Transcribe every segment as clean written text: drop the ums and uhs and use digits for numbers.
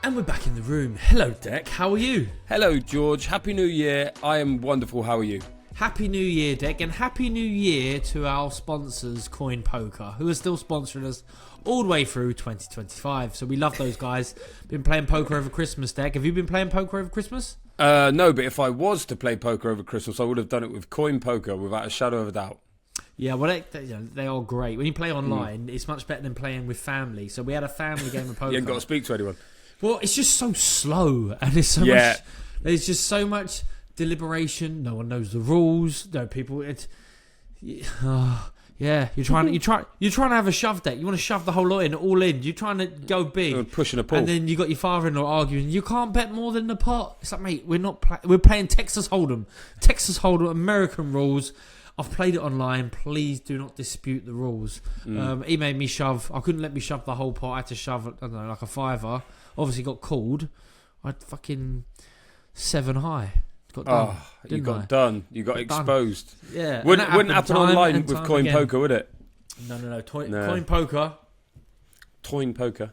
And we're back in the room. Hello, Dec. How are you? Hello, George. Happy New Year. I am wonderful. How are you? Happy New Year, Dec, and Happy New Year to our sponsors, Coin Poker, who are still sponsoring us all the way through 2025. So we love those guys. Been playing poker over Christmas, Dec. Have you been playing poker over Christmas? No, but if I was to play poker over Christmas, I would have done it with Coin Poker without a shadow of a doubt. Yeah, well, they are great. When you play online, it's much better than playing with family. So we had a family game of poker. You ain't got to speak to anyone. Well, it's just so slow, and there's so much. There's just so much deliberation. No one knows the rules. No people. You're trying to have a shove deck. You want to shove the whole lot in, all in. You're trying to go big, You're pushing a pull, and then you got your father-in-law arguing. You can't bet more than the pot. It's like, mate, we're playing Texas Hold'em, American rules. I've played it online. Please do not dispute the rules. He made me shove. I couldn't let me shove the whole pot. I had to shove, I don't know, like a fiver. Obviously got called. I had fucking 7 high. Got done. You got done. You got exposed. Yeah. Wouldn't happen online with Coin Poker, would it? No. Coin Poker. Coin Poker.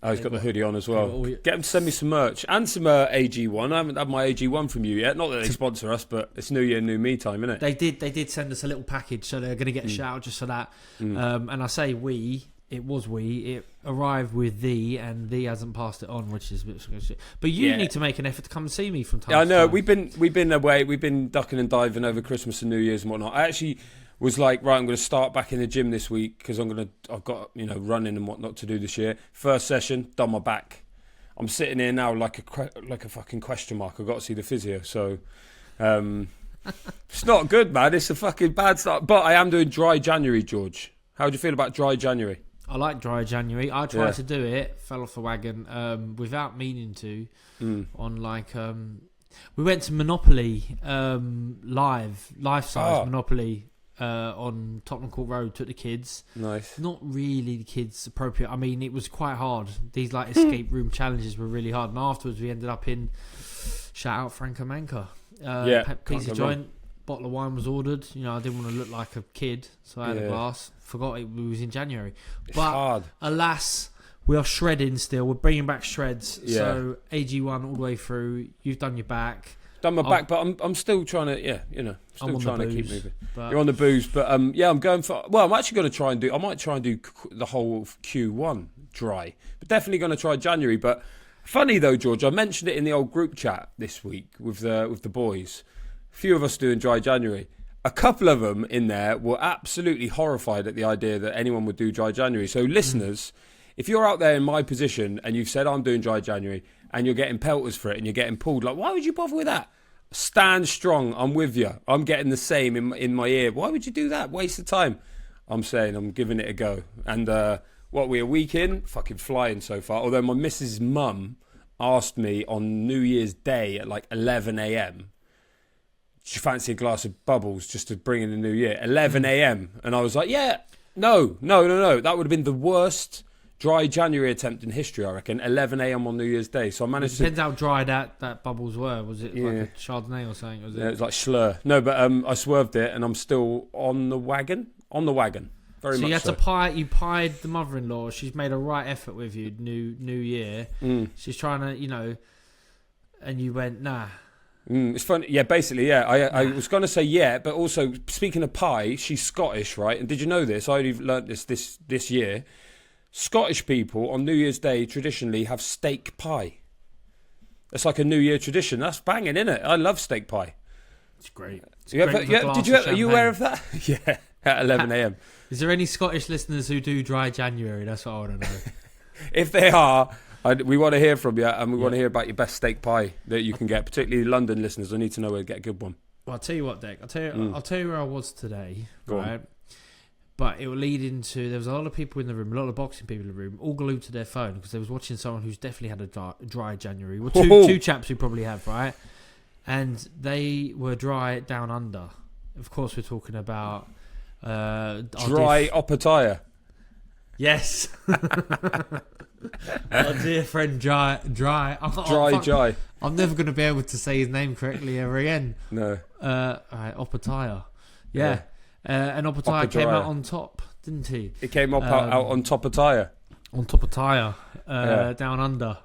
Oh, he's got the hoodie on as well. Get him to send me some merch and some AG1. I haven't had my AG1 from you yet. Not that they sponsor us, but it's New Year, New Me time, isn't it? They did send us a little package, so they're going to get a shout out just for that. And I say we. It was It arrived with thee, and thee hasn't passed it on, which is a bit shit. But you need to make an effort to come and see me from time to time. I know. We've been away. We've been ducking and diving over Christmas and New Year's and whatnot. I actually was like, right, I'm going to start back in the gym this week because I've got running and whatnot to do this year. First session, done my back. I'm sitting here now like a fucking question mark. I've got to see the physio. So it's not good, man. It's a fucking bad start. But I am doing dry January, George. How do you feel about dry January? I like dry January. I tried to do it, fell off the wagon without meaning to. On we went to Monopoly life-size Monopoly on Tottenham Court Road. Took the kids. Nice. Not really the kids appropriate. I mean, it was quite hard. These escape room challenges were really hard. And afterwards, we ended up in shout out Franco Manca. Pizza joint. Bottle of wine was ordered. I didn't want to look like a kid, so I had a glass. Forgot it was in January. It's hard. Alas, we are shredding still. We're bringing back shreds. Yeah. So AG1 all the way through. You've done your back. Done my back, but I'm still trying to. Still trying to keep moving. You're on the booze, but I'm going for. Well, I'm actually going to try and do. I might try and do the whole Q1 dry, but definitely going to try January. But funny though, George, I mentioned it in the old group chat this week with the boys. A few of us doing dry January. A couple of them in there were absolutely horrified at the idea that anyone would do dry January. So listeners, if you're out there in my position and you've said I'm doing dry January and you're getting pelters for it and you're getting pulled, like, why would you bother with that? Stand strong. I'm with you. I'm getting the same in my ear. Why would you do that? Waste of time. I'm saying I'm giving it a go. And we're a week in? Fucking flying so far. Although my missus' mum asked me on New Year's Day at like 11 a.m. she fancied a glass of bubbles just to bring in the new year. 11 a.m. And I was like, no. That would have been the worst dry January attempt in history, I reckon. 11 a.m. on New Year's Day. So I managed Depends how dry that bubbles were. Was it like a Chardonnay or something? Was it? Yeah, it was like Schlur. No, but I swerved it and I'm still on the wagon. On the wagon. Very much so. You had to pie. You pied the mother-in-law. She's made a right effort with you. New year. She's trying to, and you went, nah. It's funny. Yeah, basically, yeah. I was going to say but also, speaking of pie, she's Scottish, right? And did you know this? I only learnt this year. Scottish people on New Year's Day traditionally have steak pie. It's like a New Year tradition. That's banging, isn't it? I love steak pie. It's great. It's are you aware of that? Yeah, at 11 a.m. Is there any Scottish listeners who do dry January? That's what I want to know. If they are, we want to hear from you, and we want to hear about your best steak pie that you can get, particularly London listeners. I need to know where to get a good one. Well, I'll tell you what, Dec. I'll tell you where I was today. Go right? on. But it will lead into, there was a lot of people in the room, a lot of boxing people in the room, all glued to their phone because they was watching someone who's definitely had a dry January. Well, two chaps who probably have, right? And they were dry down under. Of course, we're talking about Jai Opetaia. Yes. Our dear friend Jai. Jai. I'm never going to be able to say his name correctly ever again. No. Opetaia. Yeah. And Opetaia came out on top, didn't he? It came out on top of Tyre. On top of Tyre. down under.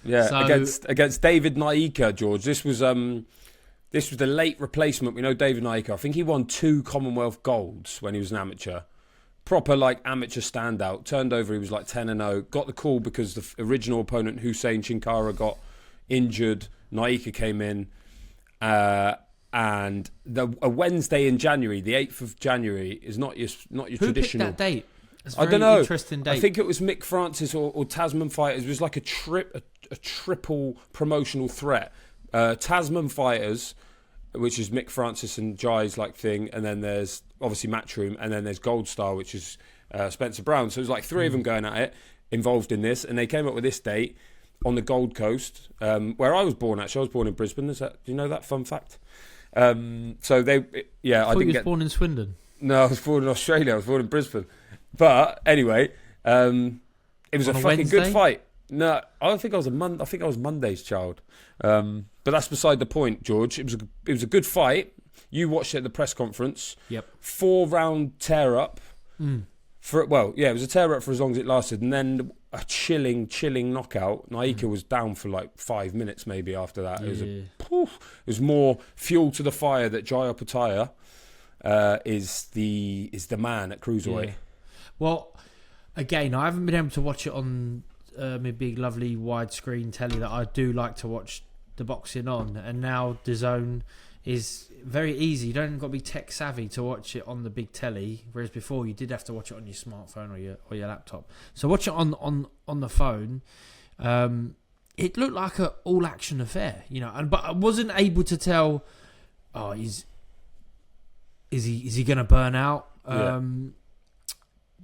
Yeah, so, against David Nyika, George. This was the late replacement. We know David Nyika. I think he won 2 Commonwealth golds when he was an amateur. Proper amateur standout. Turned over, he was 10-0. Got the call because the original opponent, Hussein Chinkara, got injured. Nyika came in. And a Wednesday in January, the 8th of January, is not your traditional. Who picked that date? I don't know. Interesting date. I think it was Mick Francis or Tasman Fighters. It was like a triple promotional threat. Tasman Fighters, which is Mick Francis and Jai's thing, and then there's obviously Matchroom, and then there's Gold Star, which is Spencer Brown. So it was 3 of them going at it, involved in this, and they came up with this date on the Gold Coast, where I was born. Actually, I was born in Brisbane. Do you know that fun fact? So they, I didn't get born in Swindon. No, I was born in Australia. I was born in Brisbane. But anyway, it was a fucking good fight. No, I think I was Monday's child. But that's beside the point, George. It was a good fight. You watched it at the press conference. Yep. 4-round tear up. It was a tear up for as long as it lasted, and then a chilling knockout. Nyika was down for 5 minutes maybe after that. It was more fuel to the fire that Jai Opetaia is the man at Cruiserweight. Yeah. Well, again, I haven't been able to watch it on my big, lovely, widescreen telly that I do like to watch the boxing on. And now DAZN is very easy. You don't even got to be tech savvy to watch it on the big telly, whereas before you did have to watch it on your smartphone or your laptop. So watch it on the phone. It looked like an all action affair, but I wasn't able to tell. Oh, is he going to burn out?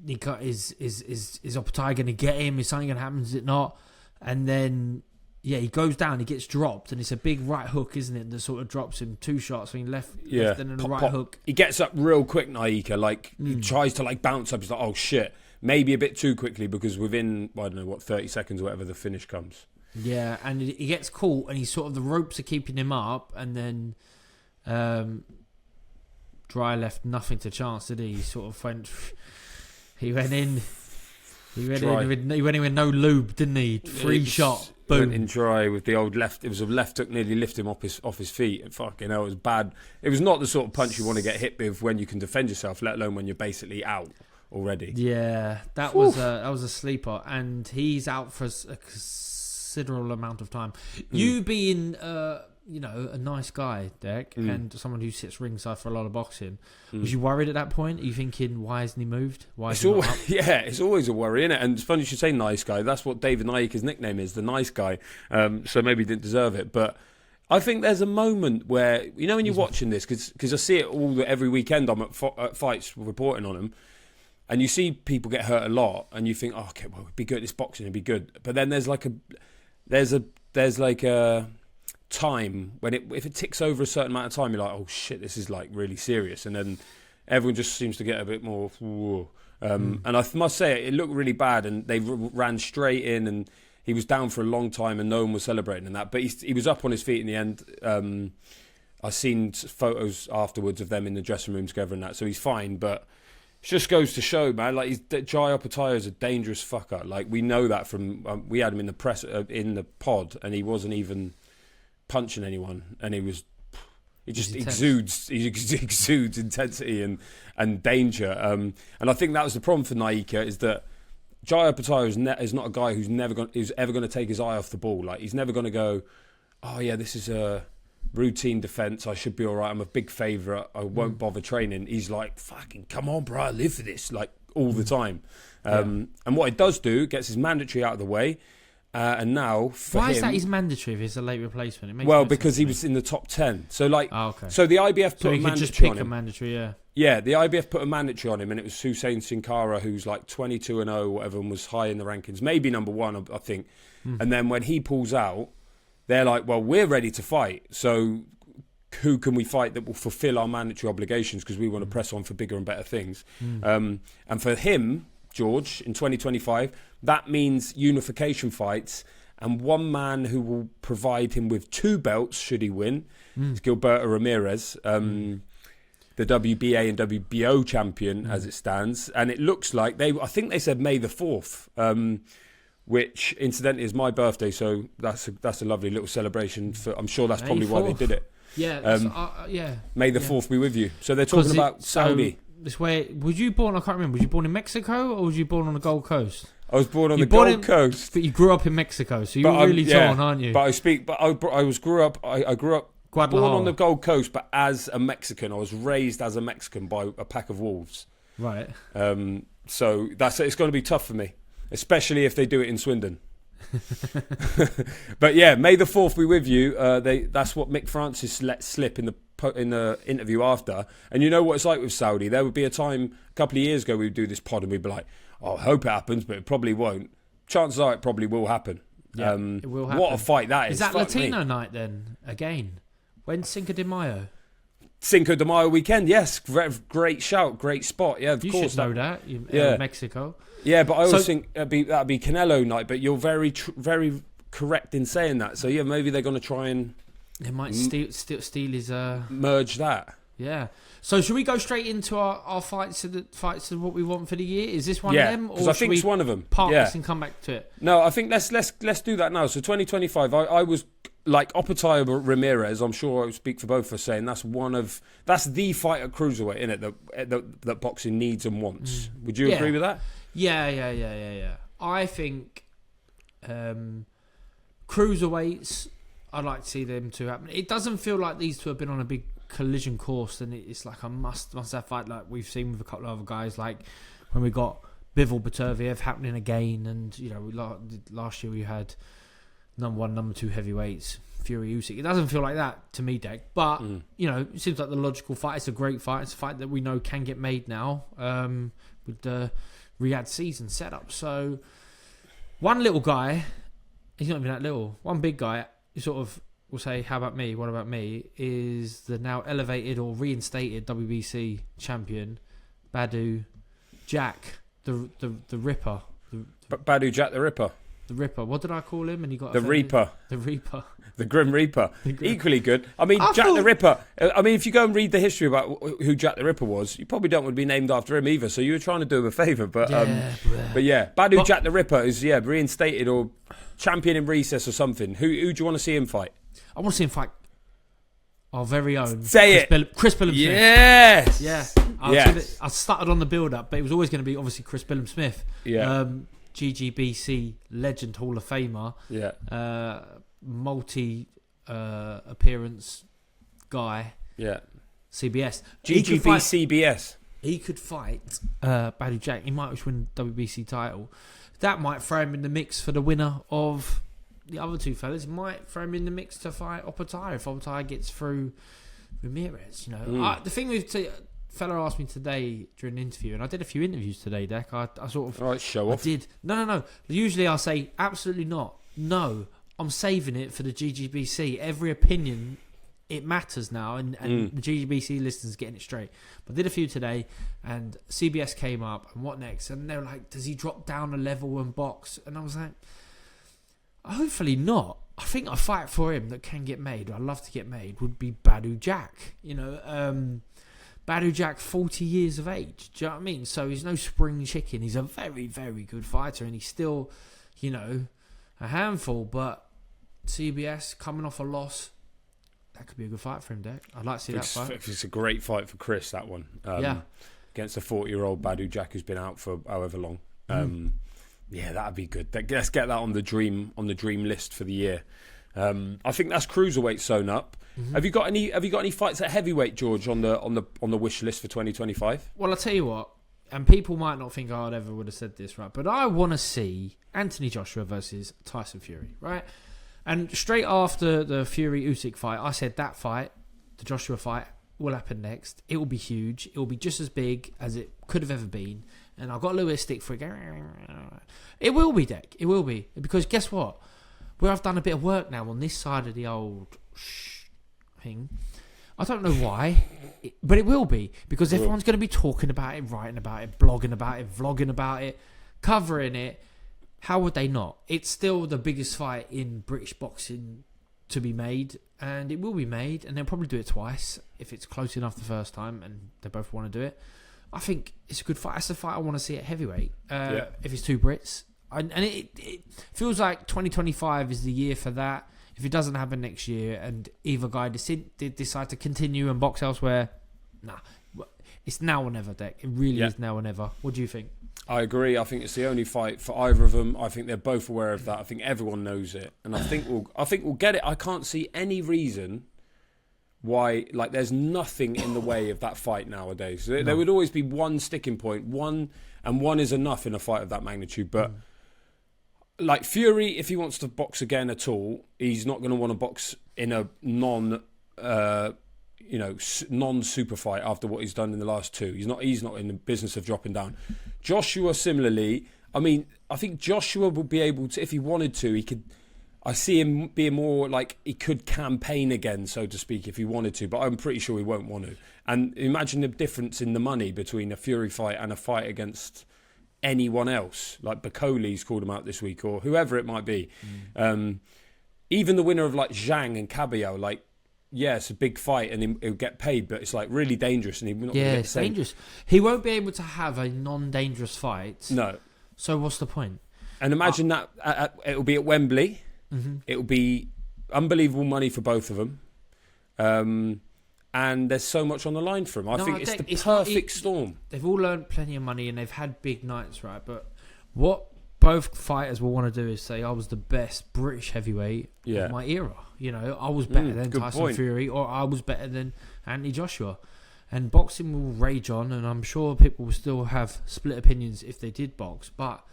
Nika, is Opetaia going to get him? Is something going to happen? Is it not? And then, he goes down, he gets dropped, and it's a big right hook, isn't it? That sort of drops him 2 shots, so he left and then a right hook. He gets up real quick, Nyika, he tries to bounce up. He's like, oh shit, maybe a bit too quickly, because within, 30 seconds or whatever, the finish comes. Yeah, and he gets caught, and he's sort of, the ropes are keeping him up, and then Dry left nothing to chance, did he? He sort of went... He went in with no lube, didn't he? Free shot, boom. Went in Dry with the old left. It was a left hook, nearly lifted him off his feet. And fucking hell, it was bad. It was not the sort of punch you want to get hit with when you can defend yourself, let alone when you're basically out already. Yeah, that was a sleeper, and he's out for a considerable amount of time. You being a nice guy, Dec, and someone who sits ringside for a lot of boxing. Was you worried at that point? Are you thinking, why hasn't he moved? Why is he not up? Yeah, it's always a worry, isn't it? And it's funny you should say nice guy. That's what David Nyika's nickname is, the nice guy. So maybe he didn't deserve it. But I think there's a moment where, when you're watching this, because I see it every weekend, I'm at fights reporting on them, and you see people get hurt a lot, and you think, oh, okay, well, it'd be good, this boxing would be good. But then there's a time when if it ticks over a certain amount of time, you're like, oh shit, this is really serious, and then everyone just seems to get a bit more and I must say it looked really bad, and they ran straight in, and he was down for a long time, and no one was celebrating in that, but he was up on his feet in the end. I've seen photos afterwards of them in the dressing room together and that, so he's fine. But it just goes to show, man, Jai Opetaia is a dangerous fucker. We know that from we had him in the press in the pod, and he wasn't even punching anyone, and he just exudes intensity and danger, and I think that was the problem for Nyika, is that Jai Opetaia is not a guy who's ever going to take his eye off the ball. He's never going to go, oh yeah, this is a routine defense, I should be all right, I'm a big favourite, I won't bother training. He's like, fucking come on bro, I live for this, all the time. And what it does do, gets his mandatory out of the way. And now, for why him, is that his mandatory if it's a late replacement? It makes because he was in the top 10. So okay. So the IBF put a mandatory just pick on him. A mandatory, Yeah, the IBF put a mandatory on him, and it was Hussein Chinkara, who's 22-0, whatever, and was high in the rankings, maybe number 1, I think. And then when he pulls out, they're like, well, we're ready to fight. So who can we fight that will fulfill our mandatory obligations, because we want to press on for bigger and better things. And for him, George, in 2025, that means unification fights, and one man who will provide him with 2 belts should he win is Gilberto Ramirez, the WBA and WBO champion as it stands. And it looks like I think they said May the 4th, which incidentally is my birthday, so that's a lovely little celebration. I'm sure that's probably why they did it. Yeah, May the 4th be with you. So they're talking about Saudi. This way, was you born? I can't remember. Was you born in Mexico or was you born on the Gold Coast? I was born on the Gold Coast, but you grew up in Mexico, so you're really torn, aren't you? But I grew up born on the Gold Coast, but as a Mexican, I was raised as a Mexican by a pack of wolves. Right. So it's going to be tough for me, especially if they do it in Swindon. But yeah, May the 4th be with you. That's what Mick Francis let slip in the interview after. And you know what it's like with Saudi. There would be a time a couple of years ago we'd do this pod and we'd be like, "Oh, I hope it happens, but it probably won't." Chances are it probably will happen. Yeah, it will happen. What a fight that is! Is that Latino night then again? When's Cinco de Mayo? Cinco de Mayo weekend, yes. Great shout, great spot. Yeah, of course. You should know that. Mexico. Yeah, but I always think that'd be Canelo night. But you're very correct in saying that. So yeah, maybe they're going to try and they might steal his merge that. Yeah. So should we go straight into our fights of what we want for the year? Is this one of them? Because I think it's one of them. Park this and come back to it. No, I think let's do that now. So 2025, I was like Opetaia Ramirez. I'm sure I would speak for both of us saying that's the fight at Cruiserweight, isn't it? That boxing needs and wants. Would you agree with that? Yeah. I think Cruiserweights, I'd like to see them two happen. It doesn't feel like these two have been on a big collision course, and it's like a must have fight like we've seen with a couple of other guys, like when we got Bivol Beterbiev happening again, and last year we had number 1, number 2 heavyweights, Fury Usyk. It doesn't feel like that to me, Dec, but it seems like the logical fight. It's a great fight. It's a fight that we know can get made now with the Riyadh season set up. So one little guy, he's not even that little, one big guy, sort of will say, how about me? What about me? Is the now elevated or reinstated WBC champion, Badou Jack, the Ripper. Badou Jack the Ripper. The Ripper. What did I call him? And he got the Reaper. The Reaper. The Grim Reaper. Equally good. I mean, Jack the Ripper. I mean, if you go and read the history about who Jack the Ripper was, you probably don't want to be named after him either. So you were trying to do him a favour. But Badou Jack the Ripper is reinstated or champion in recess or something. Who do you want to see him fight? I want to see him fight our very own. Chris Billum Smith. Yes. Yeah. I started on the build-up, but it was always going to be obviously Chris Billum Smith. Yeah. GGBC legend, Hall of Famer. Yeah. Multi appearance guy. Yeah. CBS. CBS. He could fight Badou Jack. He might win the WBC title. That might throw him in the mix for the winner of the other two fellas. It might throw him in the mix to fight Opetaia if Opetaia gets through Ramirez. The thing with fella asked me today during an interview, and I did a few interviews today, Dec. I sort of... All right, show off. I did. No. Usually I say, absolutely not. No, I'm saving it for the GGBC. Every opinion, it matters now, and the GGBC listeners getting it straight. But I did a few today, and CBS came up, and what next? And they were like, does he drop down a level and box? And I was like, hopefully not. I think a fight for him that can get made, or I'd love to get made, would be Badou Jack. Badou Jack, 40 years of age. Do you know what I mean? So he's no spring chicken. He's a very, very good fighter, and he's still, a handful. But CBS coming off a loss, that could be a good fight for him, Dec. I'd like to see that fight. It's a great fight for Chris, that one. Against a 40-year-old Badou Jack who's been out for however long. Yeah, that'd be good. Let's get that on the dream list for the year. I think that's Cruiserweight sewn up. Mm-hmm. Have you got any fights at heavyweight, George, on the wish list for 2025? Well, I'll tell you what, and people might not think I ever would have said this, right? But I want to see Anthony Joshua versus Tyson Fury, right? And straight after the Fury Usyk fight, I said that fight, the Joshua fight, will happen next. It will be huge. It will be just as big as it could have ever been. And I've got a little bit of stick for it. It will be, Dec. It will be. Because guess what? Where I've done a bit of work now on this side of the old thing, I don't know why, but it will be. Because everyone's going to be talking about it, writing about it, blogging about it, vlogging about it, covering it. How would they not? It's still the biggest fight in British boxing to be made, and it will be made, and they'll probably do it twice if it's close enough the first time and they both want to do it. I think it's a good fight. That's the fight I want to see at heavyweight. If it's two Brits, And it feels like 2025 is the year for that. If it doesn't happen next year and either guy decide to continue and box elsewhere, it's now or never, Dec. It really is now or never. What do you think? I agree. I think it's the only fight for either of them. I think they're both aware of that. I think everyone knows it, and I think we'll get it. I can't see any reason why. Like, there's nothing in the way of that fight nowadays. There would always be one sticking point, one is enough in a fight of that magnitude. But like Fury, if he wants to box again at all, he's not going to want to box in a non-super fight after what he's done in the last two. He's not in the business of dropping down. Joshua, similarly, I mean, I think Joshua would be able to, if he wanted to, he could. I see him being more like he could campaign again, so to speak, if he wanted to, but I'm pretty sure he won't want to. And imagine the difference in the money between a Fury fight and a fight against anyone else, like Bacoli's called him out this week, or whoever it might be. Even the winner of like Zhang and Cabello, like, yeah, it's a big fight and he'll get paid, but it's like really dangerous, and it's dangerous. He won't be able to have a non-dangerous fight. No. So what's the point? And imagine that it'll be at Wembley. Mm-hmm. It'll be unbelievable money for both of them, and there's so much on the line for them. I think it's the perfect storm. They've all earned plenty of money and they've had big nights, right? But what both fighters will want to do is say, I was the best British heavyweight of my era. You know, I was better than Tyson Fury, or I was better than Anthony Joshua. And boxing will rage on, and I'm sure people will still have split opinions if they did box. But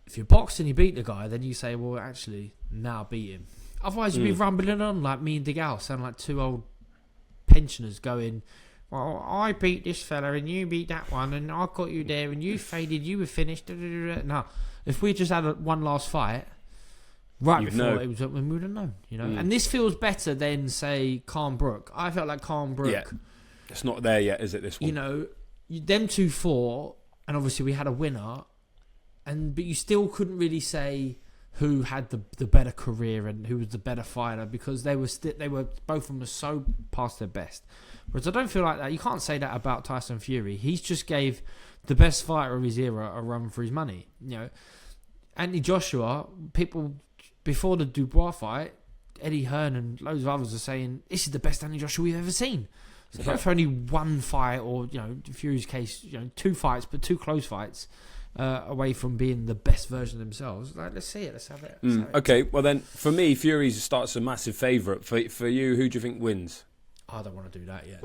if you box and you beat the guy, then you say, well, actually, now beat him. Otherwise, you'd be rumbling on like me and Digal, sound like two old pensioners going, well, I beat this fella and you beat that one, and I got you there and you faded, you were finished. No, if we just had one last fight, before it was up, we would have known, you know. And this feels better than, say, Khan Brook. I felt like Khan Brook. Yeah. It's not there yet, is it, this one? You know, them two fought, and obviously we had a winner, but you still couldn't really say who had the better career and who was the better fighter, because they were both of them were so past their best. Whereas I don't feel like that. You can't say that about Tyson Fury. He's just gave the best fighter of his era a run for his money. You know, Anthony Joshua, people before the Dubois fight, Eddie Hearn and loads of others are saying this is the best Anthony Joshua we've ever seen. So not for only one fight, or, you know, Fury's case, you know, two fights, but two close fights away from being the best version of themselves. Like, let's see it. Let's have it. Okay, well then, for me, Fury starts a massive favourite. For you, who do you think wins? I don't want to do that yet.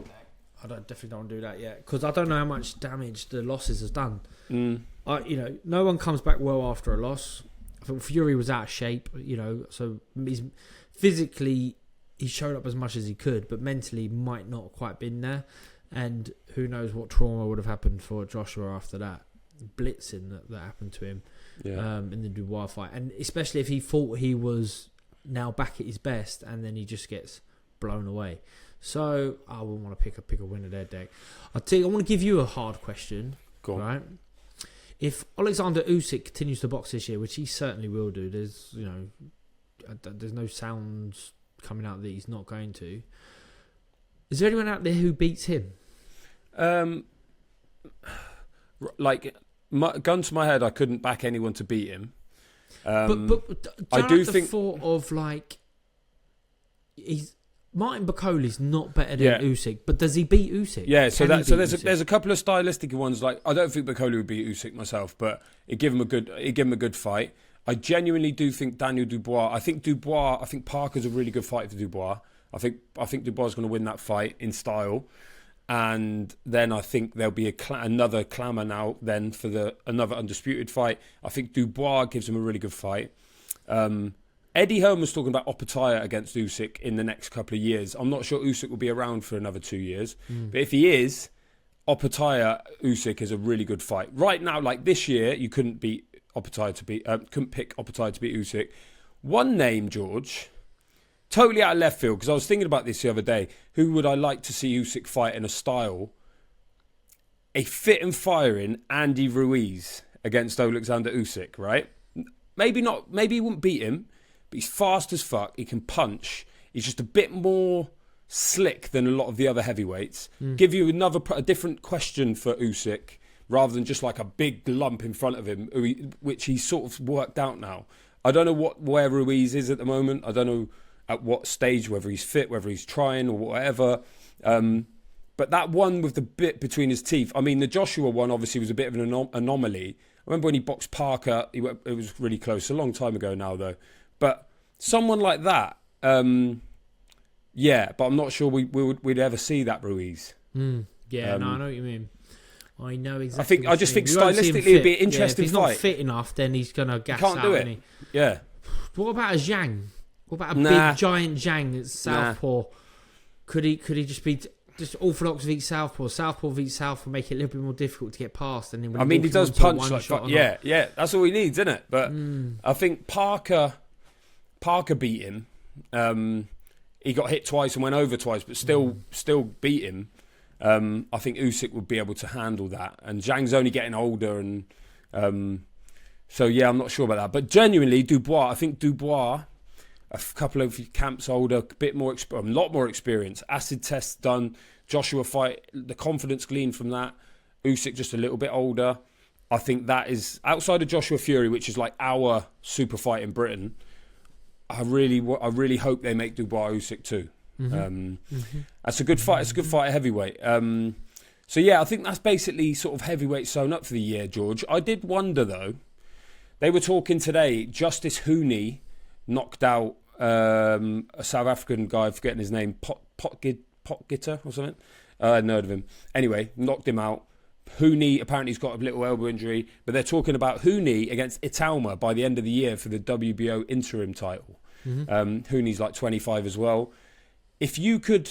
Definitely don't want to do that yet, because I don't know how much damage the losses has done. You know, no one comes back well after a loss. I think Fury was out of shape, you know, so he's physically, he showed up as much as he could, but mentally might not quite been there. And who knows what trauma would have happened for Joshua after that blitzing that happened to him in the Dubois fight. And especially if he thought he was now back at his best, and then he just gets blown away. So I wouldn't want to pick a winner there, Dec. I want to give you a hard question. Go on. Right? If Alexander Usyk continues to box this year, which he certainly will do, there's no sounds coming out that he's not going to. Is there anyone out there who beats him? Gun to my head, I couldn't back anyone to beat him. But I do think the thought of like Martin Bacoli's not better than Usyk, but does he beat Usyk? Yeah, there's a couple of stylistic ones. Like, I don't think Bacoli would beat Usyk myself, but it'd give him a good fight. I genuinely do think Daniel Dubois. I think Parker's a really good fight for Dubois. I think Dubois is going to win that fight in style, and then I think there'll be another clamour now then for another undisputed fight. I think Dubois gives him a really good fight. Eddie Hearn was talking about Opetaia against Usyk in the next couple of years. I'm not sure Usyk will be around for another 2 years, but if he is, Opetaia Usyk is a really good fight. Right now, like this year, you couldn't pick Opetaia to beat Usyk. One name, George, totally out of left field, because I was thinking about this the other day. Who would I like to see Usyk fight in a style? A fit and firing Andy Ruiz against Alexander Usyk, right? Maybe not. Maybe he wouldn't beat him, but he's fast as fuck. He can punch. He's just a bit more slick than a lot of the other heavyweights. Give you a different question for Usyk. rather than just like a big lump in front of him, which he's sort of worked out now. I don't know where Ruiz is at the moment. I don't know at what stage, whether he's fit, whether he's trying or whatever. But that one with the bit between his teeth, I mean, the Joshua one obviously was a bit of an anomaly. I remember when he boxed Parker, it was really close. A long time ago now, though. But someone like that, yeah, but I'm not sure we'd ever see that Ruiz. Yeah, no, I know what you mean. I know exactly. I just think stylistically it'd be an interesting if he's fight. Not fit enough, then he's gonna gas he can't out. Do it. Yeah. What about a Zhang? What about a big giant Zhang that's southpaw? Could he just be just orthodox v southpaw? Southpaw v southpaw make it a little bit more difficult to get past. And then when he does punch like yeah. That's all he needs, isn't it? But I think Parker beat him. He got hit twice and went over twice, but still beat him. I think Usyk would be able to handle that, and Zhang's only getting older, and so yeah, I'm not sure about that. But genuinely, Dubois, I think Dubois, a couple of camps older, a lot more experience. Acid tests done. Joshua fight, the confidence gleaned from that. Usyk just a little bit older. I think that is outside of Joshua Fury, which is like our super fight in Britain. I really hope they make Dubois Usyk too. That's a good fight. It's a good fight at heavyweight. So yeah, I think that's basically sort of heavyweight sewn up for the year, George. I did wonder though. They were talking today. Justice Hooney knocked out a South African guy, forgetting his name, Potgitter or something. I hadn't heard of him. Anyway, knocked him out. Hooney apparently has got a little elbow injury, but they're talking about Hooney against Italma by the end of the year for the WBO interim title. Hooney's like 25 as well. If you could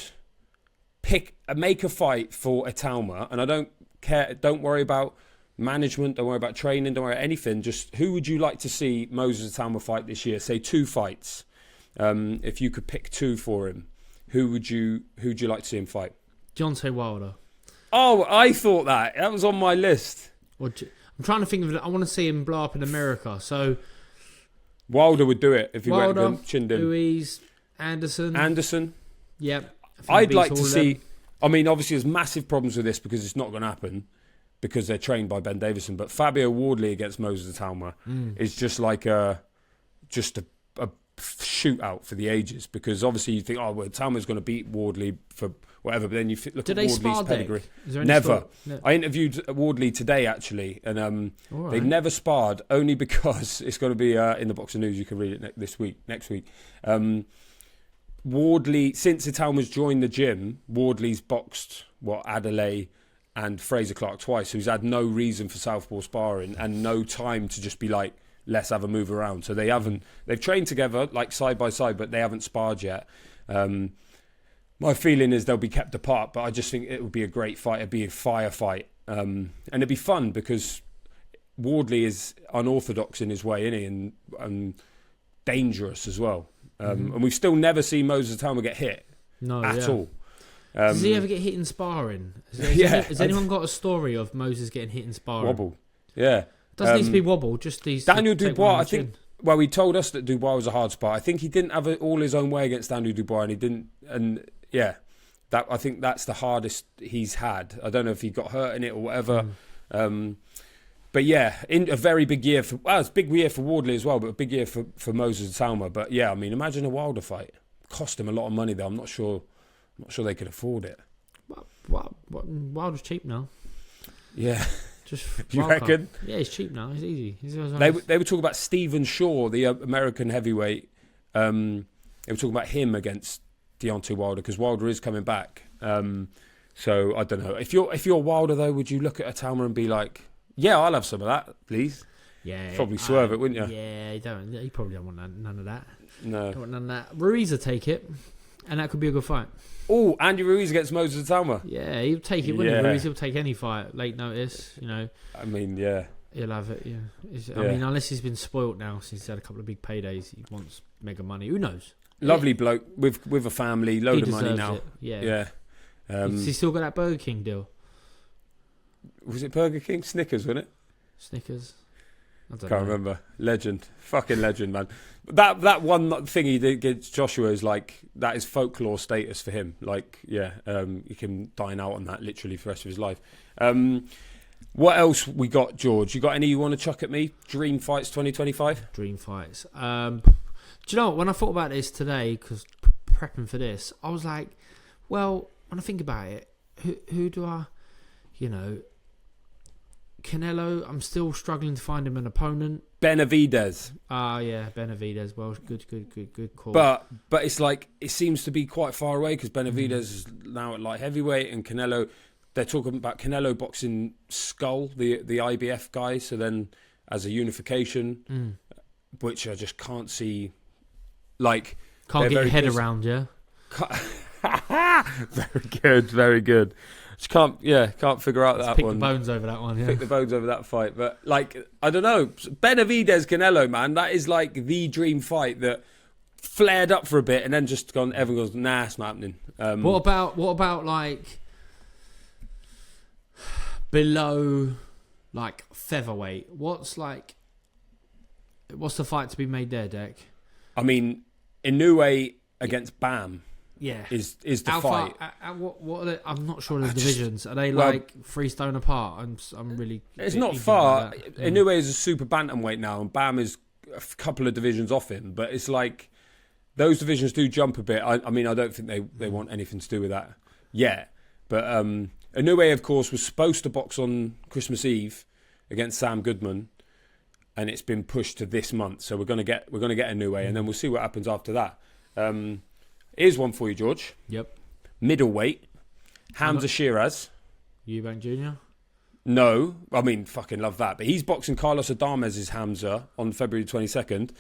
make a fight for Italma, and I don't care, don't worry about management, don't worry about training, don't worry about anything, just who would you like to see Moses Italma fight this year? Say 2 fights. If you could pick 2 for him, who'd you like to see him fight? Deontay Wilder. Oh, I thought that was on my list. I'm trying to think of it. I want to see him blow up in America. So Wilder would do it if he Wilder, went and chinned him. Ruiz, Anderson. Yep. I'd like to see. I mean, obviously, there's massive problems with this because it's not going to happen because they're trained by Ben Davison. But Fabio Wardley against Moses Italma is just like a shootout for the ages, because obviously you think, oh, well, Italma's going to beat Wardley for whatever, but then you look at Wardley's pedigree. Never. No. I interviewed Wardley today actually, and they've never sparred, only because it's going to be in the Boxing News. You can read it next week. Wardley, since Italma's joined the gym, Wardley's boxed Adelaide and Fraser Clark twice, so he's had no reason for southpaw sparring and no time to just be like, let's have a move around. So they've trained together like side by side, but they haven't sparred yet. My feeling is they'll be kept apart, but I just think it would be a great fight. It'd be a firefight, and it'd be fun because Wardley is unorthodox in his way, isn't he, and dangerous as well. And we've still never seen Moses Italma get hit at all. Does he ever get hit in sparring? Has anyone got a story of Moses getting hit in sparring? Wobble, yeah. Doesn't need to be wobble, just these. Daniel Dubois, I think. Well, he told us that Dubois was a hard spar. I think he didn't have it all his own way against Daniel Dubois, and he didn't. And yeah, I think that's the hardest he's had. I don't know if he got hurt in it or whatever. But yeah, in a very big year for. Well, it's a big year for Wardley as well, but a big year for Moses Italma. But yeah, I mean, imagine a Wilder fight. Cost him a lot of money though. I'm not sure they could afford it. Wilder's cheap now. Yeah. Just you reckon? Yeah, he's cheap now. It's easy. They were talking about Stephen Shaw, the American heavyweight. They were talking about him against Deontay Wilder because Wilder is coming back. So I don't know. If you're Wilder though, would you look at Italma and be like, yeah, I'll have some of that, please? Yeah, probably swerve it, wouldn't you? Yeah, you probably don't want none of that. No, don't want none of that. Ruiz will take it, and that could be a good fight. Oh, Andy Ruiz against Moses Italma. Yeah, he'll take it, wouldn't he? Ruiz, he'll take any fight, late notice, you know. I mean, yeah. He'll have it, yeah. I mean, unless he's been spoilt now since he's had a couple of big paydays, he wants mega money. Who knows? Lovely bloke with a family, load of money now. It. Yeah. Has he still got that Burger King deal? Was it Burger King? Snickers, wasn't it? Snickers. I can't remember. Legend. Fucking legend, man. That one thing he did against Joshua is like, that is folklore status for him. Like, yeah, he can dine out on that literally for the rest of his life. What else we got, George? You got any you want to chuck at me? Dream Fights 2025? Dream Fights. Do you know what? When I thought about this today, because prepping for this, I was like, well, when I think about it, who do I, Canelo, I'm still struggling to find him an opponent. Benavidez. Yeah, Benavidez. Well, good call. But it's like, it seems to be quite far away because Benavidez is now at light heavyweight, and Canelo, they're talking about Canelo boxing Skull, the IBF guy, so then as a unification, which I just can't see, like... Can't get your head around, yeah? Very good. Just can't figure out that pick one. Pick the bones over that one, yeah. Pick the bones over that fight. But, like, I don't know. Benavidez Canelo, man, that is like the dream fight that flared up for a bit and then just gone, everyone goes, nah, it's not happening. What about like below like featherweight? What's the fight to be made there, Dec? I mean, Inoue against Bam. Yeah, is the fight. What are they, I'm not sure of the divisions. Are they like 3 stone apart? I'm really. It's not far. Inoue is a super bantamweight now, and Bam is a couple of divisions off him. But it's like those divisions do jump a bit. I mean, I don't think they want anything to do with that yet. But Inoue, of course, was supposed to box on Christmas Eve against Sam Goodman, and it's been pushed to this month. So we're gonna get Inoue, and then we'll see what happens after that. Here's one for you, George. Yep. Middleweight. Hamza Shiraz. Eubank Jr.? No. I mean, fucking love that. But he's boxing Carlos Adamez's Hamza on February 22nd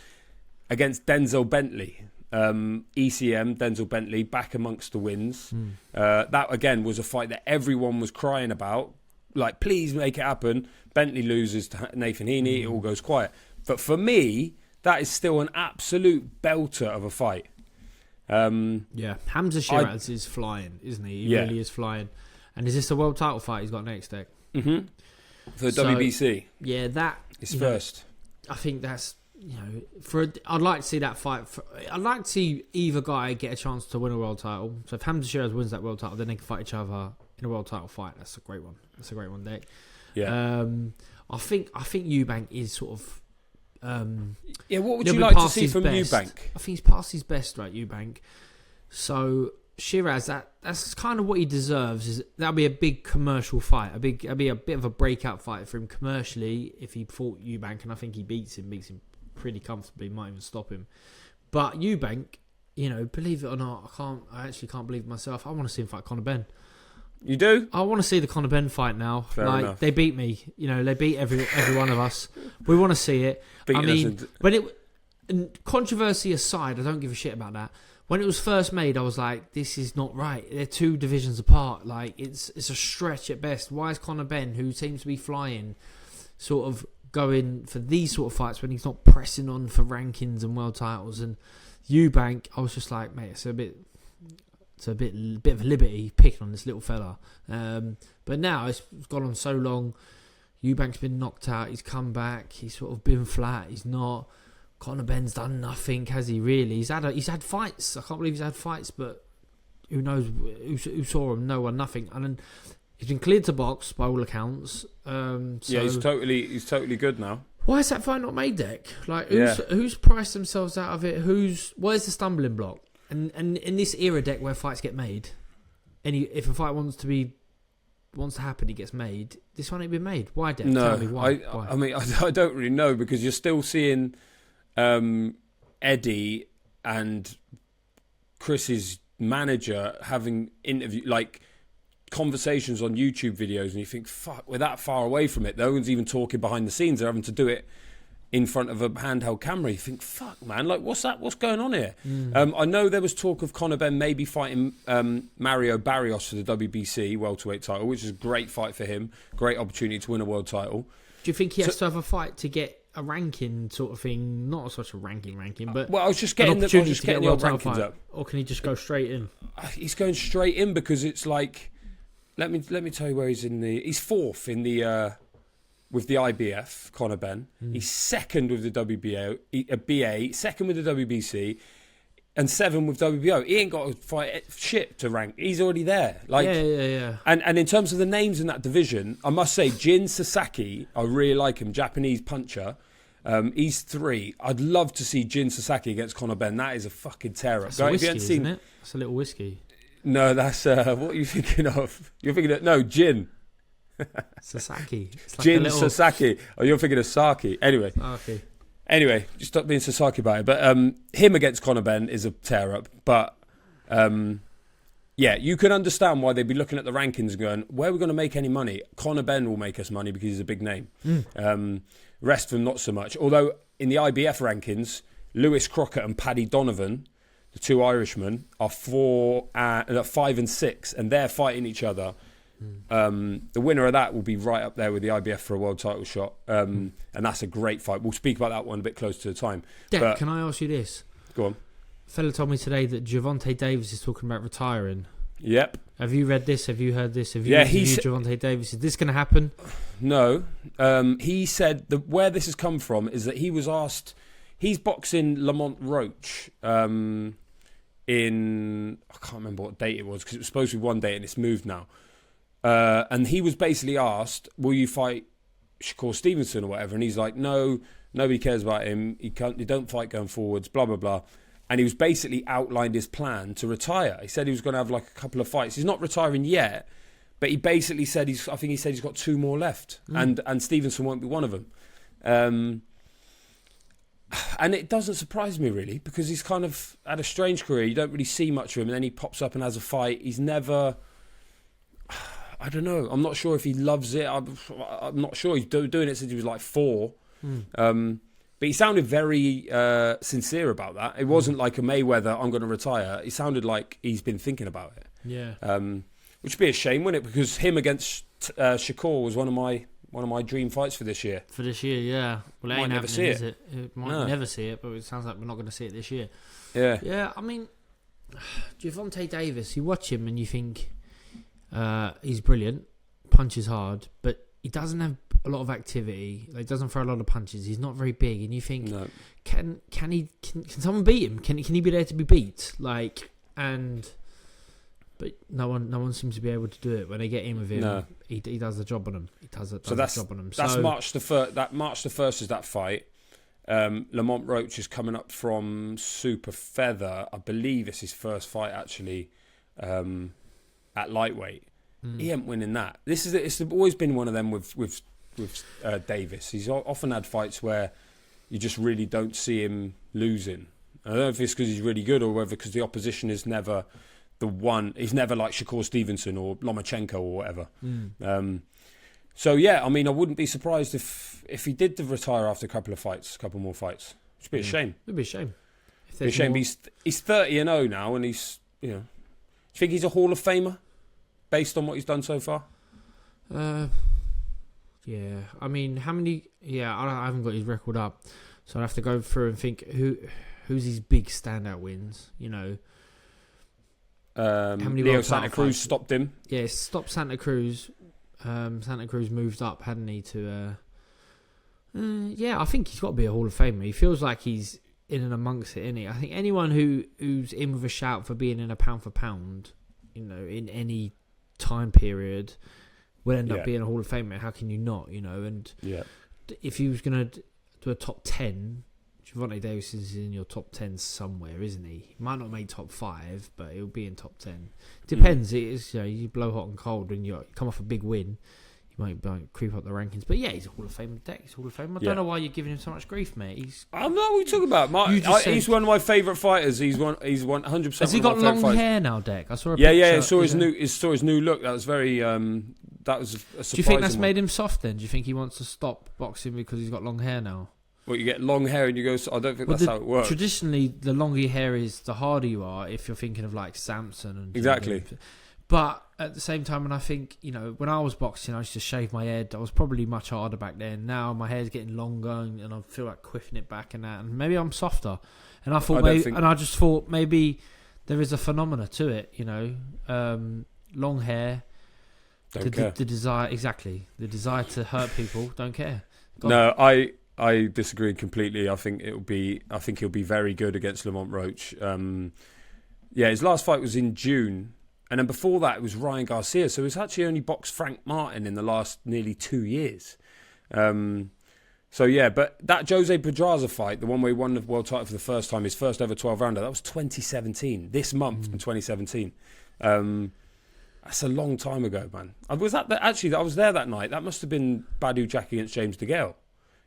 against Denzel Bentley. ECM, Denzel Bentley, back amongst the wins. That, again, was a fight that everyone was crying about. Like, please make it happen. Bentley loses to Nathan Heaney. It all goes quiet. But for me, that is still an absolute belter of a fight. Hamza Shiraz is flying, isn't he? He really is flying. And is this a world title fight he's got next, Dec? Mm-hmm. For the WBC. Yeah, that is first. I think that's I'd like to see that fight. I'd like to see either guy get a chance to win a world title. So if Hamza Shiraz wins that world title, then they can fight each other in a world title fight. That's a great one. Dec. Yeah. I think Eubank is sort of. What would you like to see from Eubank? I think he's past his best, right, Eubank. So Shiraz, that's kind of what he deserves. That'll be a big commercial fight. It'll be a bit of a breakout fight for him commercially if he fought Eubank, and I think he beats him pretty comfortably. Might even stop him. But Eubank, believe it or not, I actually can't believe it myself. I want to see him fight Conor Benn. You do? I want to see the Conor Benn fight now. Fair enough. They beat me. They beat every one of us. We want to see it. Controversy aside, I don't give a shit about that. When it was first made, I was like, this is not right. They're 2 divisions apart. Like, it's a stretch at best. Why is Conor Benn, who seems to be flying, sort of going for these sort of fights when he's not pressing on for rankings and world titles? And Eubank, I was just like, mate, it's a bit of a liberty picking on this little fella. But now it's gone on so long. Eubank's been knocked out. He's come back. He's sort of been flat. He's not. Conor Benn's done nothing, has he? Really? He's had fights. I can't believe he's had fights. But who knows? Who saw him? No one. Nothing. And then he's been cleared to box by all accounts. He's totally good now. Why is that fight not made, Dec? Like, who's priced themselves out of it? Where's the stumbling block? And in this era, Dec, where fights get made, if a fight wants to happen, it gets made. This one ain't been made. Why, Dec? No, tell me why. I mean, I don't really know, because you're still seeing Eddie and Chris's manager having conversations on YouTube videos, and you think, fuck, we're that far away from it. No one's even talking behind the scenes. They're having to do it in front of a handheld camera. You think, fuck, man, like, what's going on here? I know there was talk of Conor Benn maybe fighting Mario Barrios for the WBC welterweight title, which is a great fight for him. Great opportunity to win a world title. Do you think he has to have a fight to get a ranking sort of thing? Not such a ranking, but well, I was just getting the rankings up. Or can he just go straight in? He's going straight in because it's like, let me tell you where he's in he's 4th in the with the IBF, Conor Benn. He's 2nd with the WBA, BA, 2nd with the WBC. and 7 with WBO. He ain't got to fight shit to rank. He's already there. Like, yeah. And in terms of the names in that division, I must say, Jin Sasaki, I really like him. Japanese puncher. He's 3. I'd love to see Jin Sasaki against Conor Benn. That is a fucking tear-up. That's a whiskey, isn't it? It's a little whiskey. No, that's... what are you thinking of? You're thinking of... No, Jin. Sasaki. It's like Jin Sasaki. Oh, you're thinking of Saki. Anyway. Okay. Anyway, just stop being Sasaki about it. But him against Conor Benn is a tear-up. But, yeah, you can understand why they'd be looking at the rankings and going, where are we going to make any money? Conor Benn will make us money because he's a big name. Rest of them, not so much. Although, in the IBF rankings, Lewis Crockett and Paddy Donovan, the 2 Irishmen, are 5 and 6, and they're fighting each other. The winner of that will be right up there with the IBF for a world title shot, and that's a great fight. We'll speak about that one a bit closer to the time. Dec, can I ask you this? Go on. A fella told me today that Gervonta Davis is talking about retiring. Yep. Have you read this? Have you heard this? Have you interviewed Gervonta Davis? Is this going to happen? No. He said that where this has come from is that he was asked... He's boxing Lamont Roach in... I can't remember what date it was because it was supposed to be one date and it's moved now. And he was basically asked, will you fight Shakur Stevenson or whatever? And he's like, no, nobody cares about him. He don't fight going forwards, blah, blah, blah. And he was basically outlined his plan to retire. He said he was going to have like a couple of fights. He's not retiring yet, but he basically said I think he said he's got 2 more left. And Stevenson won't be one of them. And it doesn't surprise me really because he's kind of had a strange career. You don't really see much of him. And then he pops up and has a fight. He's never... I don't know. I'm not sure if he loves it. I'm not sure. He's doing it since he was like 4. But he sounded very sincere about that. It wasn't like a Mayweather, I'm going to retire. It sounded like he's been thinking about it. Yeah. Which would be a shame, wouldn't it? Because him against Shakur was one of my dream fights for this year. For this year, yeah. Well, it ain't happening, is it? It might never see it, but it sounds like we're not going to see it this year. Yeah. Yeah, I mean, Gervonta Davis, you watch him and you think... he's brilliant, punches hard, but he doesn't have a lot of activity. Like, doesn't throw a lot of punches. He's not very big, and you think, no. Can someone beat him? Can he be there to be beat? Like, but no one seems to be able to do it. When they get in with him, no. he does the job on them. He does the job on them. That's March the 1st. That March the 1st is that fight. Lamont Roach is coming up from Super Feather. I believe it's his first fight actually. At lightweight, he ain't winning that. It's always been one of them with Davis. He's often had fights where you just really don't see him losing. I don't know if it's because he's really good or whether because the opposition is never the one. He's never like Shakur Stevenson or Lomachenko or whatever. So yeah, I mean, I wouldn't be surprised if he did retire after a couple more fights. Which would be a shame. It'd be a shame. It'd be a shame. He's 30-0 now, and he's Do you think he's a Hall of Famer based on what he's done so far? Yeah. I mean, how many... Yeah, I haven't got his record up. So I'd have to go through and think who's his big standout wins, you know. How many Leo Santa Cruz stopped him. Yeah, stopped Santa Cruz. Santa Cruz moved up, hadn't he, to... yeah, I think he's got to be a Hall of Famer. He feels like he's in and amongst it, isn't he? I think anyone who's in with a shout for being in a pound for pound, you know, in any time period, will end up being a Hall of Famer. How can you not, you know? And if he was going to do a top 10, Gervonta Davis is in your top 10 somewhere, isn't he? He might not make top 5, but he'll be in top 10. Depends. It is, you know, you blow hot and cold when you come off a big win. You might creep up the rankings. But yeah, he's a Hall of Fame. He's a Hall of Fame. I don't know why you're giving him so much grief, mate. I'm not what you talking about. He's one of my favourite fighters. He's 100%. Has he got long hair now, Dec? I saw a picture. Yeah. I saw his new look. That was very. That was a surprising. Do you think that's made him soft then? Do you think he wants to stop boxing because he's got long hair now? Well, you get long hair and you go... I don't think that's how it works. Traditionally, the longer your hair is, the harder you are, if you're thinking of like Samson. And exactly. But at the same time, and I think, you know, when I was boxing, I used to shave my head. I was probably much harder back then. Now my hair's getting longer and I feel like quiffing it back and that. And maybe I'm softer. And I just thought maybe there is a phenomena to it, you know. Long hair. Don't care. The desire, exactly. The desire to hurt people, don't care. No, I I disagree completely. I think he'll be very good against Lamont Roach. His last fight was in June, and then before that it was Ryan Garcia. So he's actually only boxed Frank Martin in the last nearly 2 years. But that Jose Pedraza fight, the one where he won the world title for the first time, his first ever 12-rounder, that was 2017. This month in 2017. That's a long time ago, man. I was there that night. That must have been Badou Jack against James DeGale.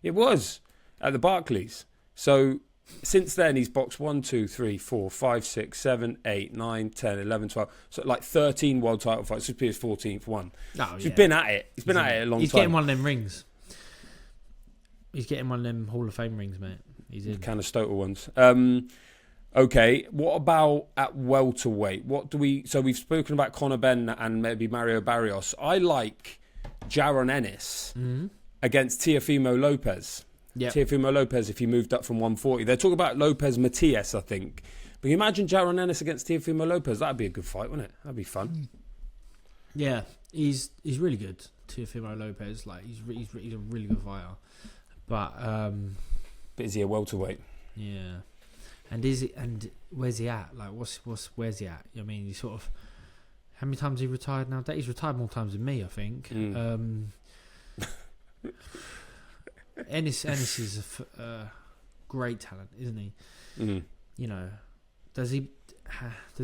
It was at the Barclays. So since then, he's boxed 1, 2, 3, 4, 5, 6, 7, 8, 9, 10, 11, 12. So like 13 world title fights. This would be his 14th one. Oh, He's been at it. He's been at it a long time. He's getting one of them rings. He's getting one of them Hall of Fame rings, mate. He's in. Canastota ones. Okay, what about at welterweight? So we've spoken about Conor Benn and maybe Mario Barrios. I like Jaron Ennis against Teofimo Lopez. Yep. Teofimo Lopez, if he moved up from 140. They're talking about Lopez Matias, I think. But you imagine Jaron Ennis against Teofimo Lopez. That'd be a good fight, wouldn't it? That'd be fun. Yeah, he's really good. Teofimo Lopez, like he's a really good fighter. But is he a welterweight? Yeah. And where's he at? Like, where's he at? I mean, he's sort of. How many times has he retired now? He's retired more times than me, I think. Ennis is a great talent, isn't he? Mm. You know, does he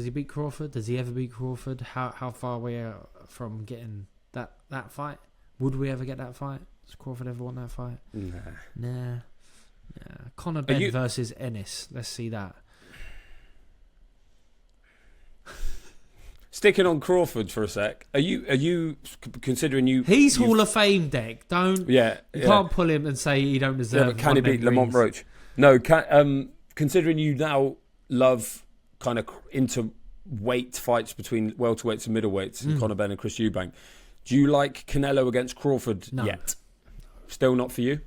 beat Crawford? Does he ever beat Crawford? How far away are from getting that fight? Would we ever get that fight? Does Crawford ever want that fight? Nah. Yeah, Conor Benn versus Ennis. Let's see that. Sticking on Crawford for a sec. Are you considering you? He's Hall of Fame, Dec. Don't. Yeah. You can't pull him and say he don't deserve. Yeah, but can he beat Lamont Roach? No. Considering you now love kind of into weight fights between welterweights and middleweights, and Conor Benn and Chris Eubank, do you like Canelo against Crawford yet? Still not for you?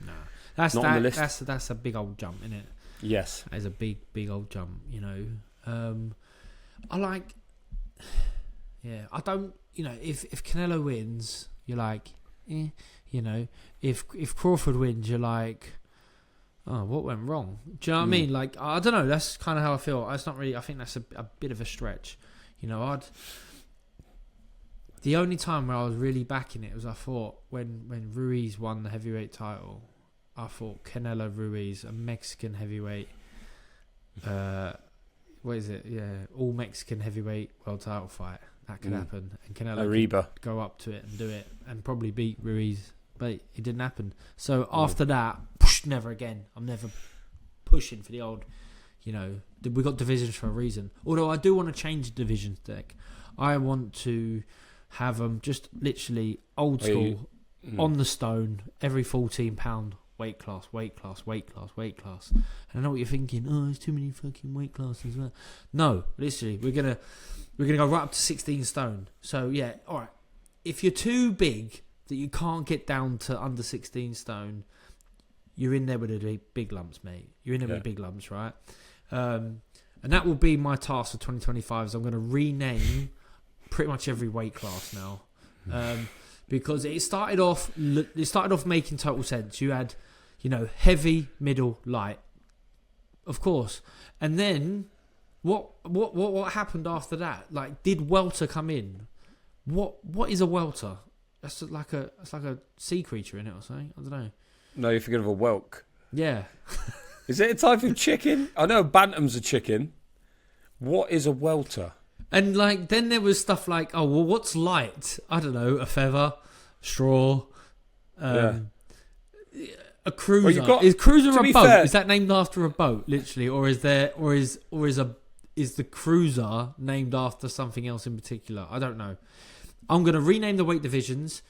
No. That's not on the list. That's a big old jump, isn't it? Yes. It's a big old jump, you know. I like. Yeah, I don't. You know, if Canelo wins, you're like, you know. If Crawford wins, you're like, oh, what went wrong? Do you know what I mean? Like, I don't know. That's kind of how I feel. It's not really. I think that's a bit of a stretch. You know, the only time where I was really backing it was I thought when Ruiz won the heavyweight title. I thought Canelo Ruiz, a Mexican heavyweight, what is it? Yeah, all Mexican heavyweight world title fight. That could happen. And Canelo could go up to it and do it and probably beat Ruiz. But it didn't happen. So after that, never again. I'm never pushing for the old, you know, we got divisions for a reason. Although I do want to change the divisions, Dec. I want to have them just literally old school, on the stone, every 14 pound. Weight class. And I know what you're thinking. Oh, there's too many fucking weight classes. No, literally, we're gonna go right up to 16 stone. So yeah, all right. If you're too big that you can't get down to under 16 stone, you're in there with the big lumps, mate. You're in there with the big lumps, right? And that will be my task for 2025. Is I'm going to rename pretty much every weight class now. Because it started off making total sense. You had, you know, heavy, middle, light, of course, and then what happened after that? Like, did welter come in? What is a welter? That's like a sea creature in it or something. I don't know. No, you're thinking of a whelk. Yeah. Is it a type of chicken? I know a bantam's a chicken. What is a welter? And like then there was stuff like, oh well, what's light? I don't know, a feather, straw, a cruiser. Well, is cruiser a boat? Fair, is that named after a boat, literally, or is the cruiser named after something else in particular? I don't know. I'm gonna rename the weight divisions.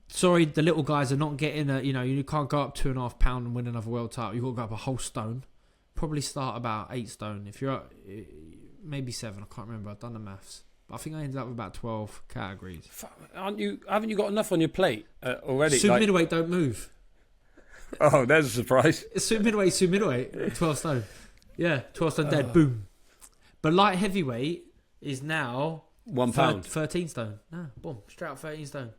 Sorry, the little guys are not getting you can't go up 2.5 pounds and win another world title. You've got to go up a whole stone. Probably start about 8 stone. If you're up, maybe 7, I can't remember. I've done the maths. But I think I ended up with about 12 categories. Haven't you got enough on your plate already? Super middleweight don't move. Oh, there's a surprise. Super middleweight, 12 stone. Yeah, 12 stone dead, boom. But light heavyweight is now £1 pound. 13 stone. No, boom, straight up 13 stone.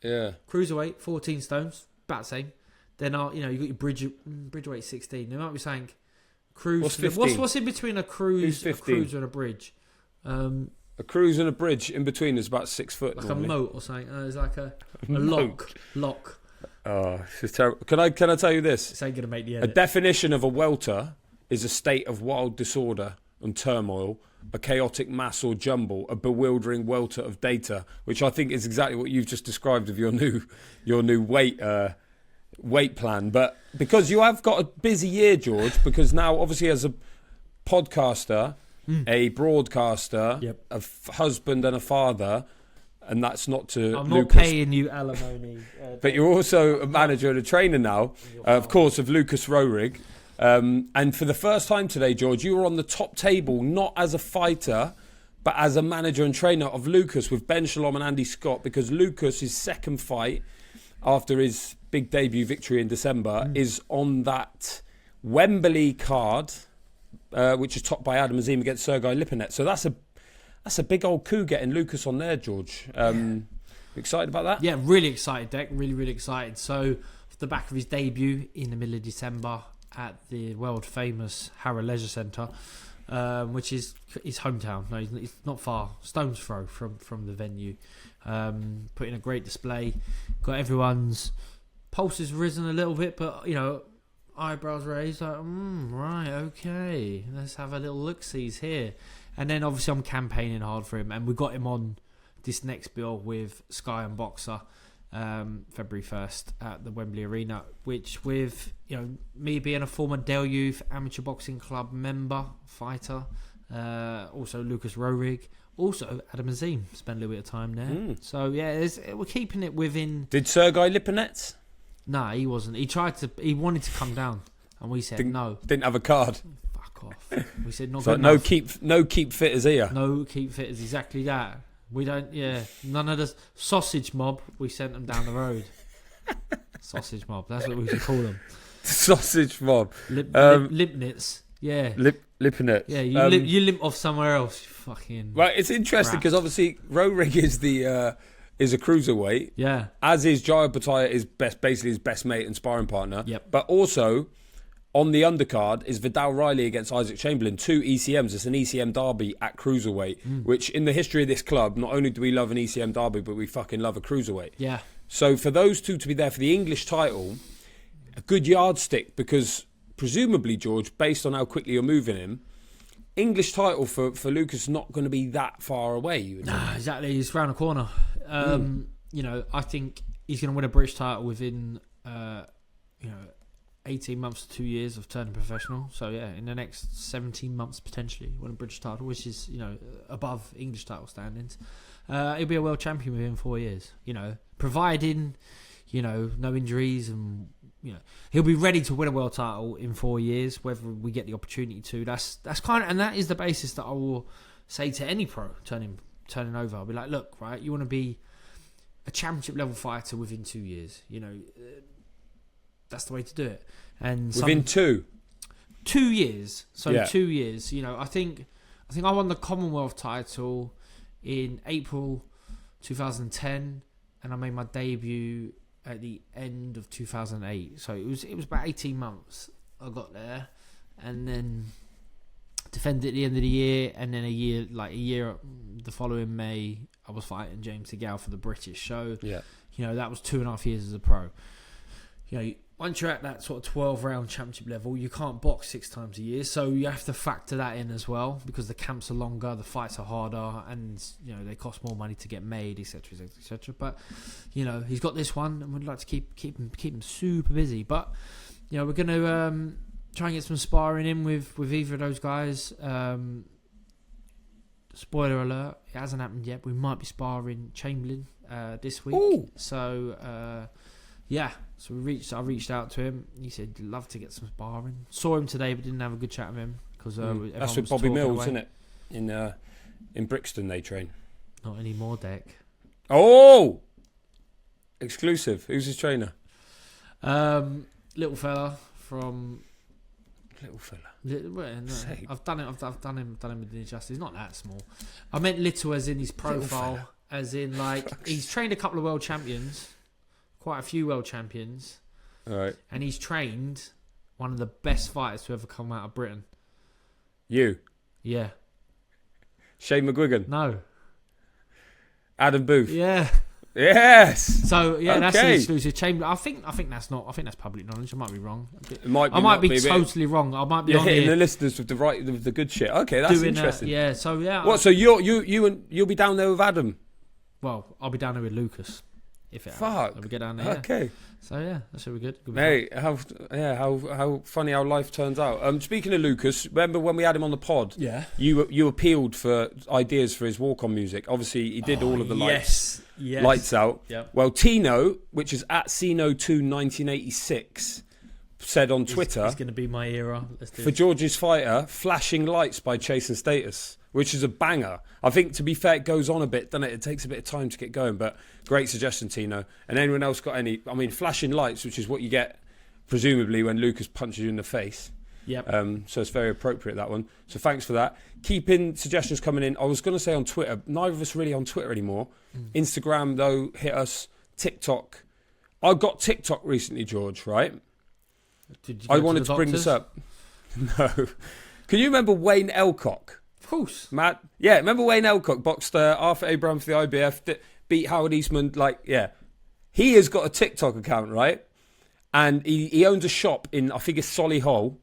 Yeah. Cruiserweight, 14 stones, about the same. Then you got your bridgeweight 16. They might be saying cruise. What's 15? What's in between a cruise and a bridge? A cruise and a bridge in between is about 6 foot. Like normally. a moat or something. It's like a lock. Oh, this is terrible. Can I tell you this? This ain't gonna make the A edit. definition of a welter is a state of wild disorder and turmoil, a chaotic mass or jumble, a bewildering welter of data, which I think is exactly what you've just described of your new weight plan. But because you have got a busy year, George, because now obviously as a podcaster, a broadcaster, a husband and a father, and that's not to I'm Lucas, not paying you alimony. but you're also a manager and a trainer now, of course, of Lucas Rohrig. And for the first time today, George, you were on the top table, not as a fighter, but as a manager and trainer of Lucas with Ben Shalom and Andy Scott, because Lucas' second fight after his big debut victory in December is on that Wembley card, which is topped by Adam Azim against Sergei Lipinet. So that's a big old coup getting Lucas on there, George. Excited about that? Yeah, really excited, Dec. Really, really excited. So, off the back of his debut in the middle of December at the world famous Harrow Leisure Centre, which is his hometown. No, it's not far, stone's throw from the venue. Put in a great display. Got everyone's pulses risen a little bit, but eyebrows raised. Like, right, okay, let's have a little look-sees here. And then obviously I'm campaigning hard for him, and we got him on this next bill with Sky and Boxer, February 1st at the Wembley Arena, which with me being a former Del Youth Amateur Boxing Club member, fighter, also Lucas Rohrig, also Adam Azim spent a little bit of time there. So yeah, we're keeping it within. Did Sergei Lipinet? Nah, he wasn't. He wanted to come down, and we said no. Didn't have a card. Fuck off. We said not. So good no keep fitters here. No keep fitters. Exactly that. We don't. Yeah, none of the sausage mob. We sent them down the road. Sausage mob. That's what we should call them. Sausage mob. Limpnits. Yeah. Lipinet. Yeah. You limp off somewhere else. You fucking. Right. It's interesting because obviously Rohrig is a cruiserweight. Yeah. As is Jai Opetaia, is basically his best mate and sparring partner. Yep. But also on the undercard is Vidal Riley against Isaac Chamberlain, 2 ECMs. It's an ECM derby at cruiserweight, which in the history of this club, not only do we love an ECM derby, but we fucking love a cruiserweight. Yeah. So for those two to be there for the English title, a good yardstick, because presumably, George, based on how quickly you're moving him, English title for Lucas is not going to be that far away. You would Nah, exactly. He's round the corner. I think he's going to win a British title within, 18 months to 2 years of turning professional. So yeah, in the next 17 months potentially win a British title, which is above English title standings. He'll be a world champion within 4 years. Providing no injuries, and he'll be ready to win a world title in 4 years, whether we get the opportunity to. That's kind of, and that is the basis that I will say to any pro turning over. I'll be like, look, right, you want to be a championship level fighter within 2 years. That's the way to do it. And within 2 years. So yeah. 2 years. I think I won the Commonwealth title in April 2010, and I made my debut at the end of 2008. So it was about 18 months I got there, and then defended at the end of the year, and then a year the following May I was fighting James Segal for the British. So that was 2.5 years as a pro. Once you're at that sort of 12-round championship level, you can't box 6 times a year, so you have to factor that in as well, because the camps are longer, the fights are harder, and they cost more money to get made, etc., etc. But he's got this one, and we'd like to keep him super busy. But we're going to try and get some sparring in with either of those guys. Spoiler alert: it hasn't happened yet. We might be sparring Chamberlain this week. Ooh. So. So I reached out to him. He said he'd love to get some sparring. Saw him today, but didn't have a good chat with him because that's with Bobby Mills, isn't it? In Brixton they train. Not anymore, Dec. Oh, exclusive. Who's his trainer? Little fella from. Little fella. No, I've done him with the injustice. He's not that small. I meant little as in his profile, as in like he's trained a couple of world champions. Quite a few world champions, All right. And he's trained one of the best fighters to ever come out of Britain. You? Yeah. Shane McGuigan? No. Adam Booth? Yeah. Yes. So yeah, okay. That's an exclusive chamber. I think that's not. I think that's public knowledge. I might be wrong. It might be I might be totally wrong. I might be on hitting here the listeners with the good shit. Okay, that's interesting. Yeah. So yeah. What? So you'll be down there with Adam? Well, I'll be down there with Lucas. If it Fuck. we get down there. Okay. Yeah. So yeah, that should be good. Mate, how funny how life turns out. Speaking of Lucas, remember when we had him on the pod? Yeah. You appealed for ideas for his walk-on music. Obviously, he did all of the lights out. Yep. Well, Tino, which is at Cino21986, said on Twitter, it's going to be my era. For George's Fighter, Flashing Lights by Chase and Status, which is a banger. I think, to be fair, it goes on a bit, doesn't it? It takes a bit of time to get going, but great suggestion, Tino. And anyone else got any? I mean, Flashing Lights, which is what you get, presumably, when Lucas punches you in the face. Yep. So it's very appropriate, that one. So thanks for that. Keeping suggestions coming in. I was going to say on Twitter, neither of us really on Twitter anymore. Instagram, though, hit us. TikTok. I got TikTok recently, George, right? Did you go I wanted to bring this up. No. Can you remember Wayne Elcock? Of course. Matt? Yeah, remember Wayne Elcock boxed Arthur Abraham for the IBF, beat Howard Eastman, He has got a TikTok account, right? And he owns a shop in, I think it's Solihull,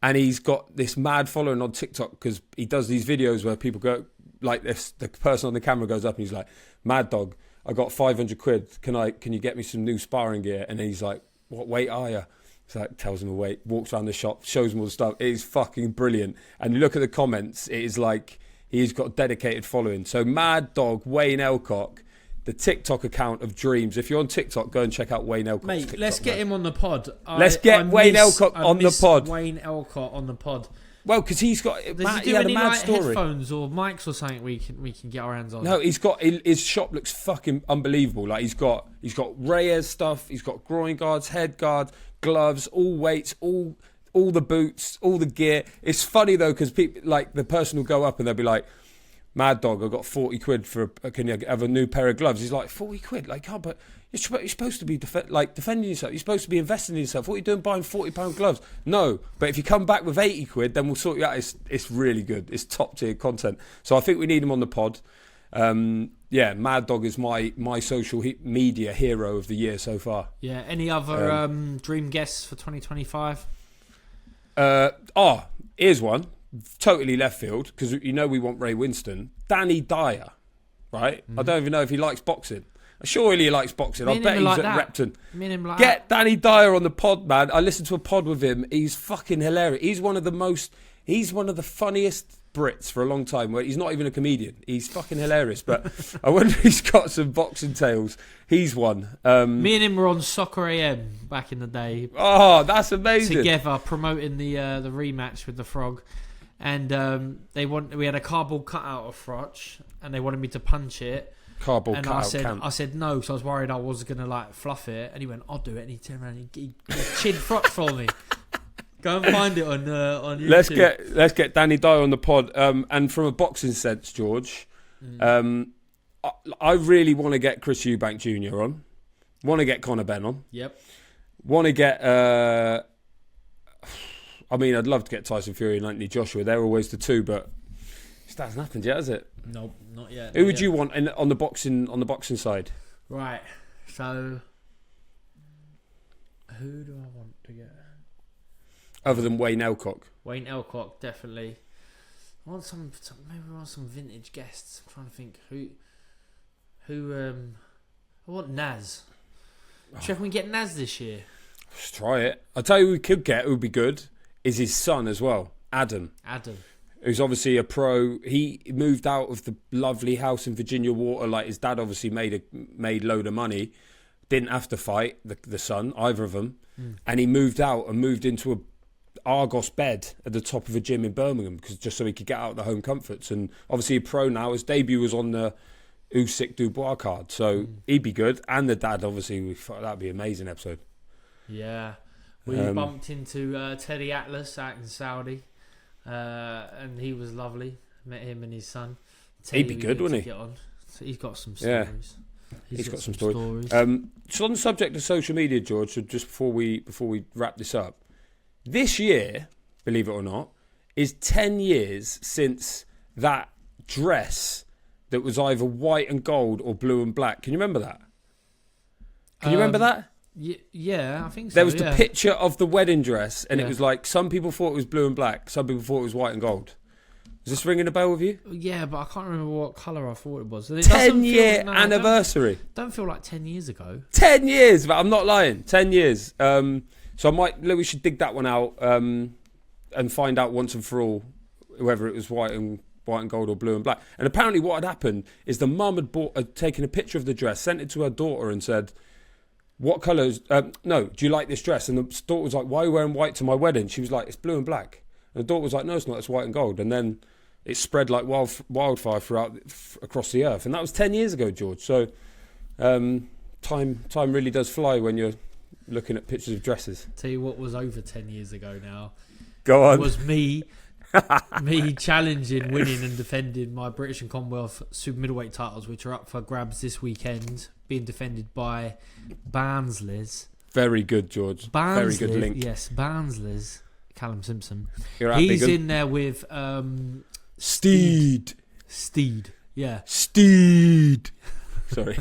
and he's got this mad following on TikTok because he does these videos where people go like this. The person on the camera goes up and he's like, "Mad dog, I got 500 quid. Can you get me some new sparring gear?" And then he's like, "What weight are you?" So like, tells him a weight, walks around the shop, shows him all the stuff. It is fucking brilliant. And you look at the comments, it is like he's got a dedicated following. So Mad Dog, Wayne Elcock, the TikTok account of dreams. If you're on TikTok, go and check out Wayne Elcock's Mate, TikTok, let's get him on the pod. Let's get Wayne Elcock on the pod. Wayne Elcock on the pod. Well, because he had a mad story. Headphones or mics or something we can get our hands on. No, his shop looks fucking unbelievable. Like he's got Reyes stuff, he's got groin guards, head guard, gloves, all weights, all the boots, all the gear. It's funny though because people like the person will go up and they'll be like, "Mad dog, I got 40 quid for can you have a new pair of gloves?" He's like, 40 quid? Like, oh, but you're supposed to be defending yourself. You're supposed to be investing in yourself. What are you doing buying £40 gloves? No, but if you come back with 80 quid, then we'll sort you out. It's really good. It's top tier content. So I think we need him on the pod. Mad Dog is my social media hero of the year so far. Yeah. Any other dream guests for 2025? Here's one. Totally left field, because we want Ray Winston. Danny Dyer, right? I don't even know if he likes boxing. Surely he likes boxing. I bet he's at Repton. Get Danny Dyer on the pod, man. I listened to a pod with him. He's fucking hilarious. He's one of the funniest Brits for a long time, where he's not even a comedian. He's fucking hilarious. But I wonder if he's got some boxing tales. He's one. Me and him were on Soccer AM back in the day. Oh, that's amazing. Together promoting the rematch with the Frog. And we had a cardboard cutout of Frotch, and they wanted me to punch it. Cardboard cutout. I said no, because I was worried I was gonna fluff it. And he went, "I'll do it." And he turned around and he chinned Frotch for me. Go and find it on YouTube. Let's get Danny Dyer on the pod. And from a boxing sense, George, I really want to get Chris Eubank Jr. on. Want to get Conor Benn on. Yep. Want to get. I'd love to get Tyson Fury and Anthony Joshua. They're always the two, but it hasn't happened yet, has it? Nope, not yet. Who would you want on the boxing side? Right. So, who do I want to get? Other than Wayne Elcock. Wayne Elcock, definitely. I want some vintage guests. I'm trying to think who. I want Naz. Do you reckon we get Naz this year? Let's try it. I'll tell you who we could get. Who would be good is his son as well, Adam. Who's obviously a pro. He moved out of the lovely house in Virginia Water. Like his dad obviously made load of money. Didn't have to fight the son, either of them. And he moved out and moved into a Argos bed at the top of a gym in Birmingham, just so he could get out of the home comforts. And obviously a pro now. His debut was on the Usyk Dubois card, so he'd be good. And the dad, obviously, we thought that'd be an amazing episode. Yeah, we bumped into Teddy Atlas out in Saudi, and he was lovely. Met him and his son. He'd be good, wouldn't he? Get on. So he's got some stories. He's got some stories. So on the subject of social media, George, so just before we wrap this up, this year, believe it or not, is 10 years since that dress that was either white and gold or blue and black. Can you remember that? Can you remember that? Yeah, I think so. There was the picture of the wedding dress, and it was like, some people thought it was blue and black, some people thought it was white and gold. Is this ringing a bell with you? Yeah, but I can't remember what colour I thought it was. 10-year anniversary. Don't feel like 10 years ago. 10 years, but I'm not lying. 10 years. So we should dig that one out and find out once and for all whether it was white and gold or blue and black. And apparently what had happened is the mum had taken a picture of the dress, sent it to her daughter and said, what colours? No, do you like this dress? And the daughter was like, why are you wearing white to my wedding? She was like, it's blue and black. And the daughter was like, no, it's not, it's white and gold. And then it spread like wildfire across the earth. And that was 10 years ago, George. So time really does fly when you're looking at pictures of dresses. Tell you what was over 10 years ago now. Go on. It was me challenging, winning and defending my British and Commonwealth super middleweight titles, which are up for grabs this weekend, being defended by Barnsley's. Very good, George. Very good link. Yes, Barnsley's. Callum Simpson. He's in there with Steed. Yeah. Steed. Sorry.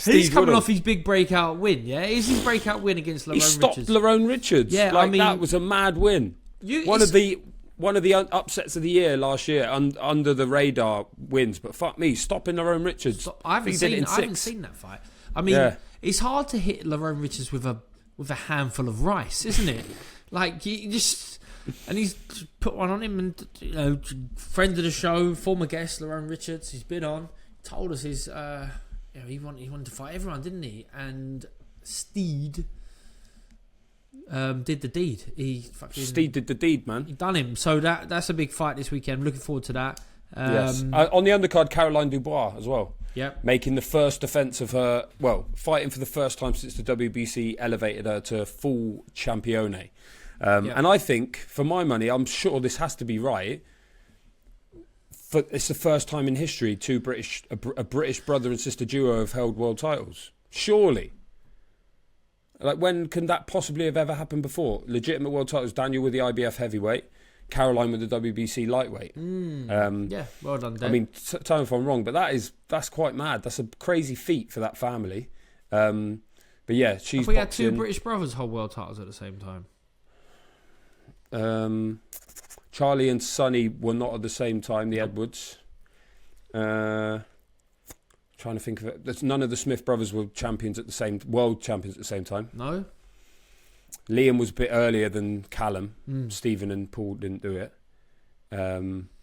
He's coming off his big breakout win, yeah? Is his breakout win against Lerone Richards? He stopped Lerone Richards. Yeah, that was a mad win. One of the upsets of the year last year, under the radar wins. But fuck me, stopping Lerone Richards. I haven't seen that fight. I mean, it's hard to hit Lerone Richards with a handful of rice, isn't it? Like, you just... And he's put one on him, and friend of the show, former guest Lerone Richards, he's been on, told us he wanted to fight everyone, didn't he? And Steed did the deed. Steed did the deed, man. He done him. So that's a big fight this weekend. Looking forward to that. Yes. On the undercard, Caroline Dubois as well. Yep. Making the first defence of her... Well, fighting for the first time since the WBC elevated her to full champione. And I think, for my money, I'm sure this has to be right. It's the first time in history a British brother and sister duo have held world titles. Surely. Like, when can that possibly have ever happened before? Legitimate world titles, Daniel with the IBF heavyweight, Caroline with the WBC lightweight. Yeah, well done, Dave. I mean, tell me if I'm wrong, but that's quite mad. That's a crazy feat for that family. But yeah, she's Have we had two British brothers hold world titles at the same time? Charlie and Sonny were not at the same time, the Edwards. Trying to think of it. None of the Smith brothers were world champions at the same time. No. Liam was a bit earlier than Callum. Stephen and Paul didn't do it.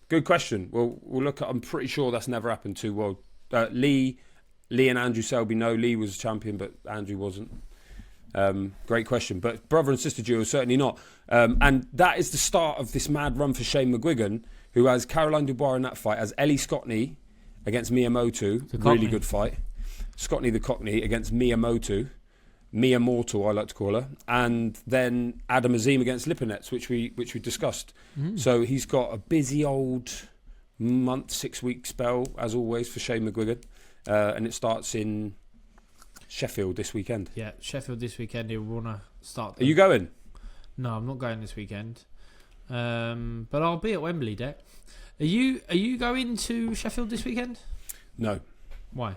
Good question. We'll look at... I'm pretty sure that's never happened to Lee and Andrew Selby. No, Lee was champion, but Andrew wasn't. Great question. But brother and sister duo, certainly not. And that is the start of this mad run for Shane McGuigan, who has Caroline Dubois in that fight, has Ellie Scotney against Miyamoto. Really good fight. Scotney the Cockney against Miyamoto. Mia Mortal, I like to call her. And then Adam Azim against Lipinets, which we discussed. So he's got a busy old 6-week spell, as always, for Shane McGuigan. And it starts in Sheffield this weekend. Yeah, Sheffield this weekend. He'll want to start. Are you going? No, I'm not going this weekend. But I'll be at Wembley, Dec. Are you going to Sheffield this weekend? No. Why?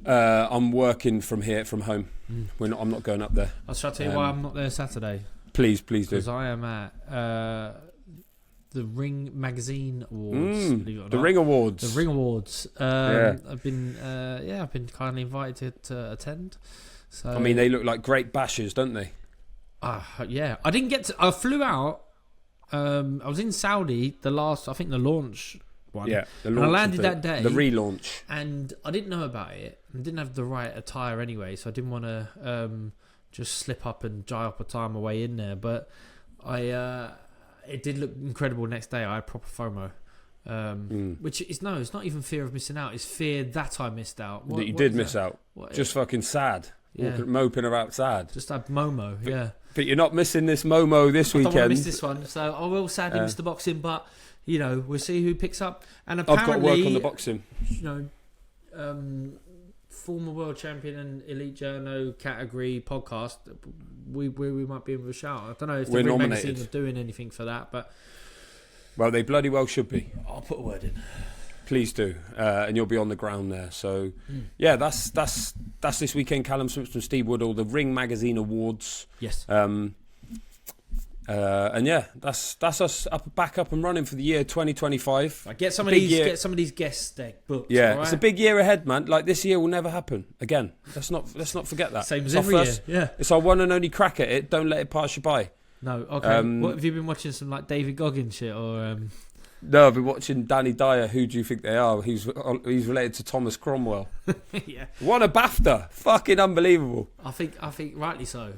I'm working from home. I'm not going up there. I'll tell you why I'm not there Saturday. Please do. Because I am at the Ring Magazine Awards. The Ring Awards. The Ring Awards. I've been kindly invited to attend. So I mean, they look like great bashes, don't they? Yeah. I didn't get to... I flew out. I was in Saudi, the launch one. Yeah, and I landed that day. The relaunch. And I didn't know about it. I didn't have the right attire anyway, so I didn't want to just slip up and Jai Opetaia my way in there. But it did look incredible next day. I had proper FOMO. Which is, it's not even fear of missing out. It's fear that I missed out. That you did miss out. Just fucking sad. Yeah. Moping about sad. Just had Momo, yeah. But you're not missing this Momo this weekend. I don't want to miss this one. So I will sadly miss the boxing, but... we'll see who picks up. And apparently, I've got work on the boxing. former world champion and elite journo category podcast, we might be in with a shout. I don't know if the Ring Magazine are doing anything for that, but well, they bloody well should be. I'll put a word in. Please do, and you'll be on the ground there. So, yeah, that's this weekend. Callum Simpson, Steve Woodall, the Ring Magazine Awards. Yes. And yeah, that's us back up and running for the year 2025. Get some of these guests booked. Yeah, right? It's a big year ahead, man. Like this year will never happen again. Let's not forget that. Same as every year. Yeah, it's our one and only crack at it. Don't let it pass you by. No, okay. What have you been watching? Some like David Goggins shit or? No, I've been watching Danny Dyer. Who do you think they are? He's related to Thomas Cromwell. Yeah. Won a BAFTA. Fucking unbelievable. I think rightly so.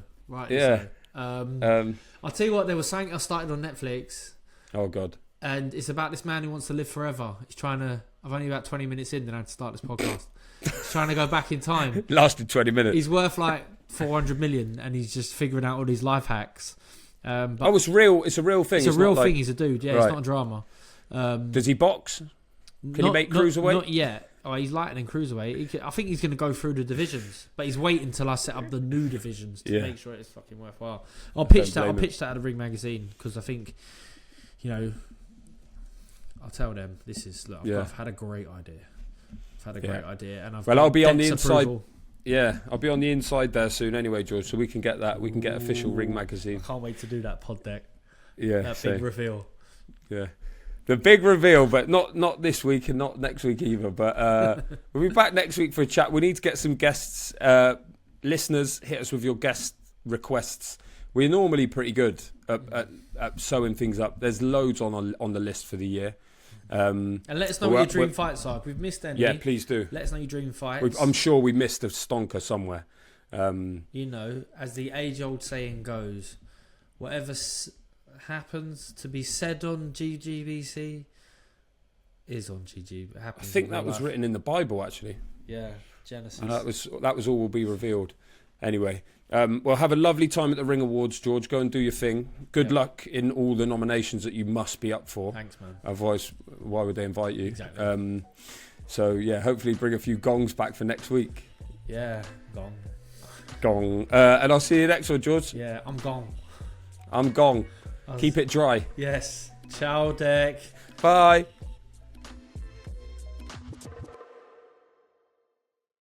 Yeah. So. I'll tell you what. There was something I started on Netflix. Oh God. And it's about this man who wants to live forever. He's trying to. I've only about 20 minutes in, then I had to start this podcast. He's trying to go back in time. Lasted 20 minutes. He's worth like 400 million, and he's just figuring out all these life hacks. But it's real. It's a real thing. It's a real thing. He's a dude. Yeah, right. It's not a drama. Does he box? Can he make Cruiserweight? Not yet. Oh, he's lighter than Cruiserweight. I think he's going to go through the divisions, but he's waiting until I set up the new divisions to make sure it's fucking worthwhile. I'll pitch that at the Ring Magazine because I think, I'll tell them this is. Look, I've had a great idea. And I'll be on the inside. Yeah, I'll be on the inside there soon anyway, George. So we can get that. We can get official Ring Magazine. I can't wait to do that pod deck. Yeah, that big reveal. Yeah. The big reveal, but not this week and not next week either. But we'll be back next week for a chat. We need to get some guests. Listeners, hit us with your guest requests. We're normally pretty good at sewing things up. There's loads on the list for the year. And let us know what your dream fights are. If we've missed any, yeah, please do. Let us know your dream fights. I'm sure we missed a stonker somewhere. As the age-old saying goes, whatever happens to be said on GGBC is on GG. I think that was written in the Bible, actually. Yeah, Genesis. And that was all will be revealed. Anyway, well, have a lovely time at the Ring Awards, George. Go and do your thing. Good luck in all the nominations that you must be up for. Thanks, man. Otherwise, why would they invite you? Exactly. So, yeah, hopefully bring a few gongs back for next week. Yeah, Gong. And I'll see you next one, George. Yeah, I'm gong. I'm gong. Keep it dry. Yes. Ciao, Dec. Bye.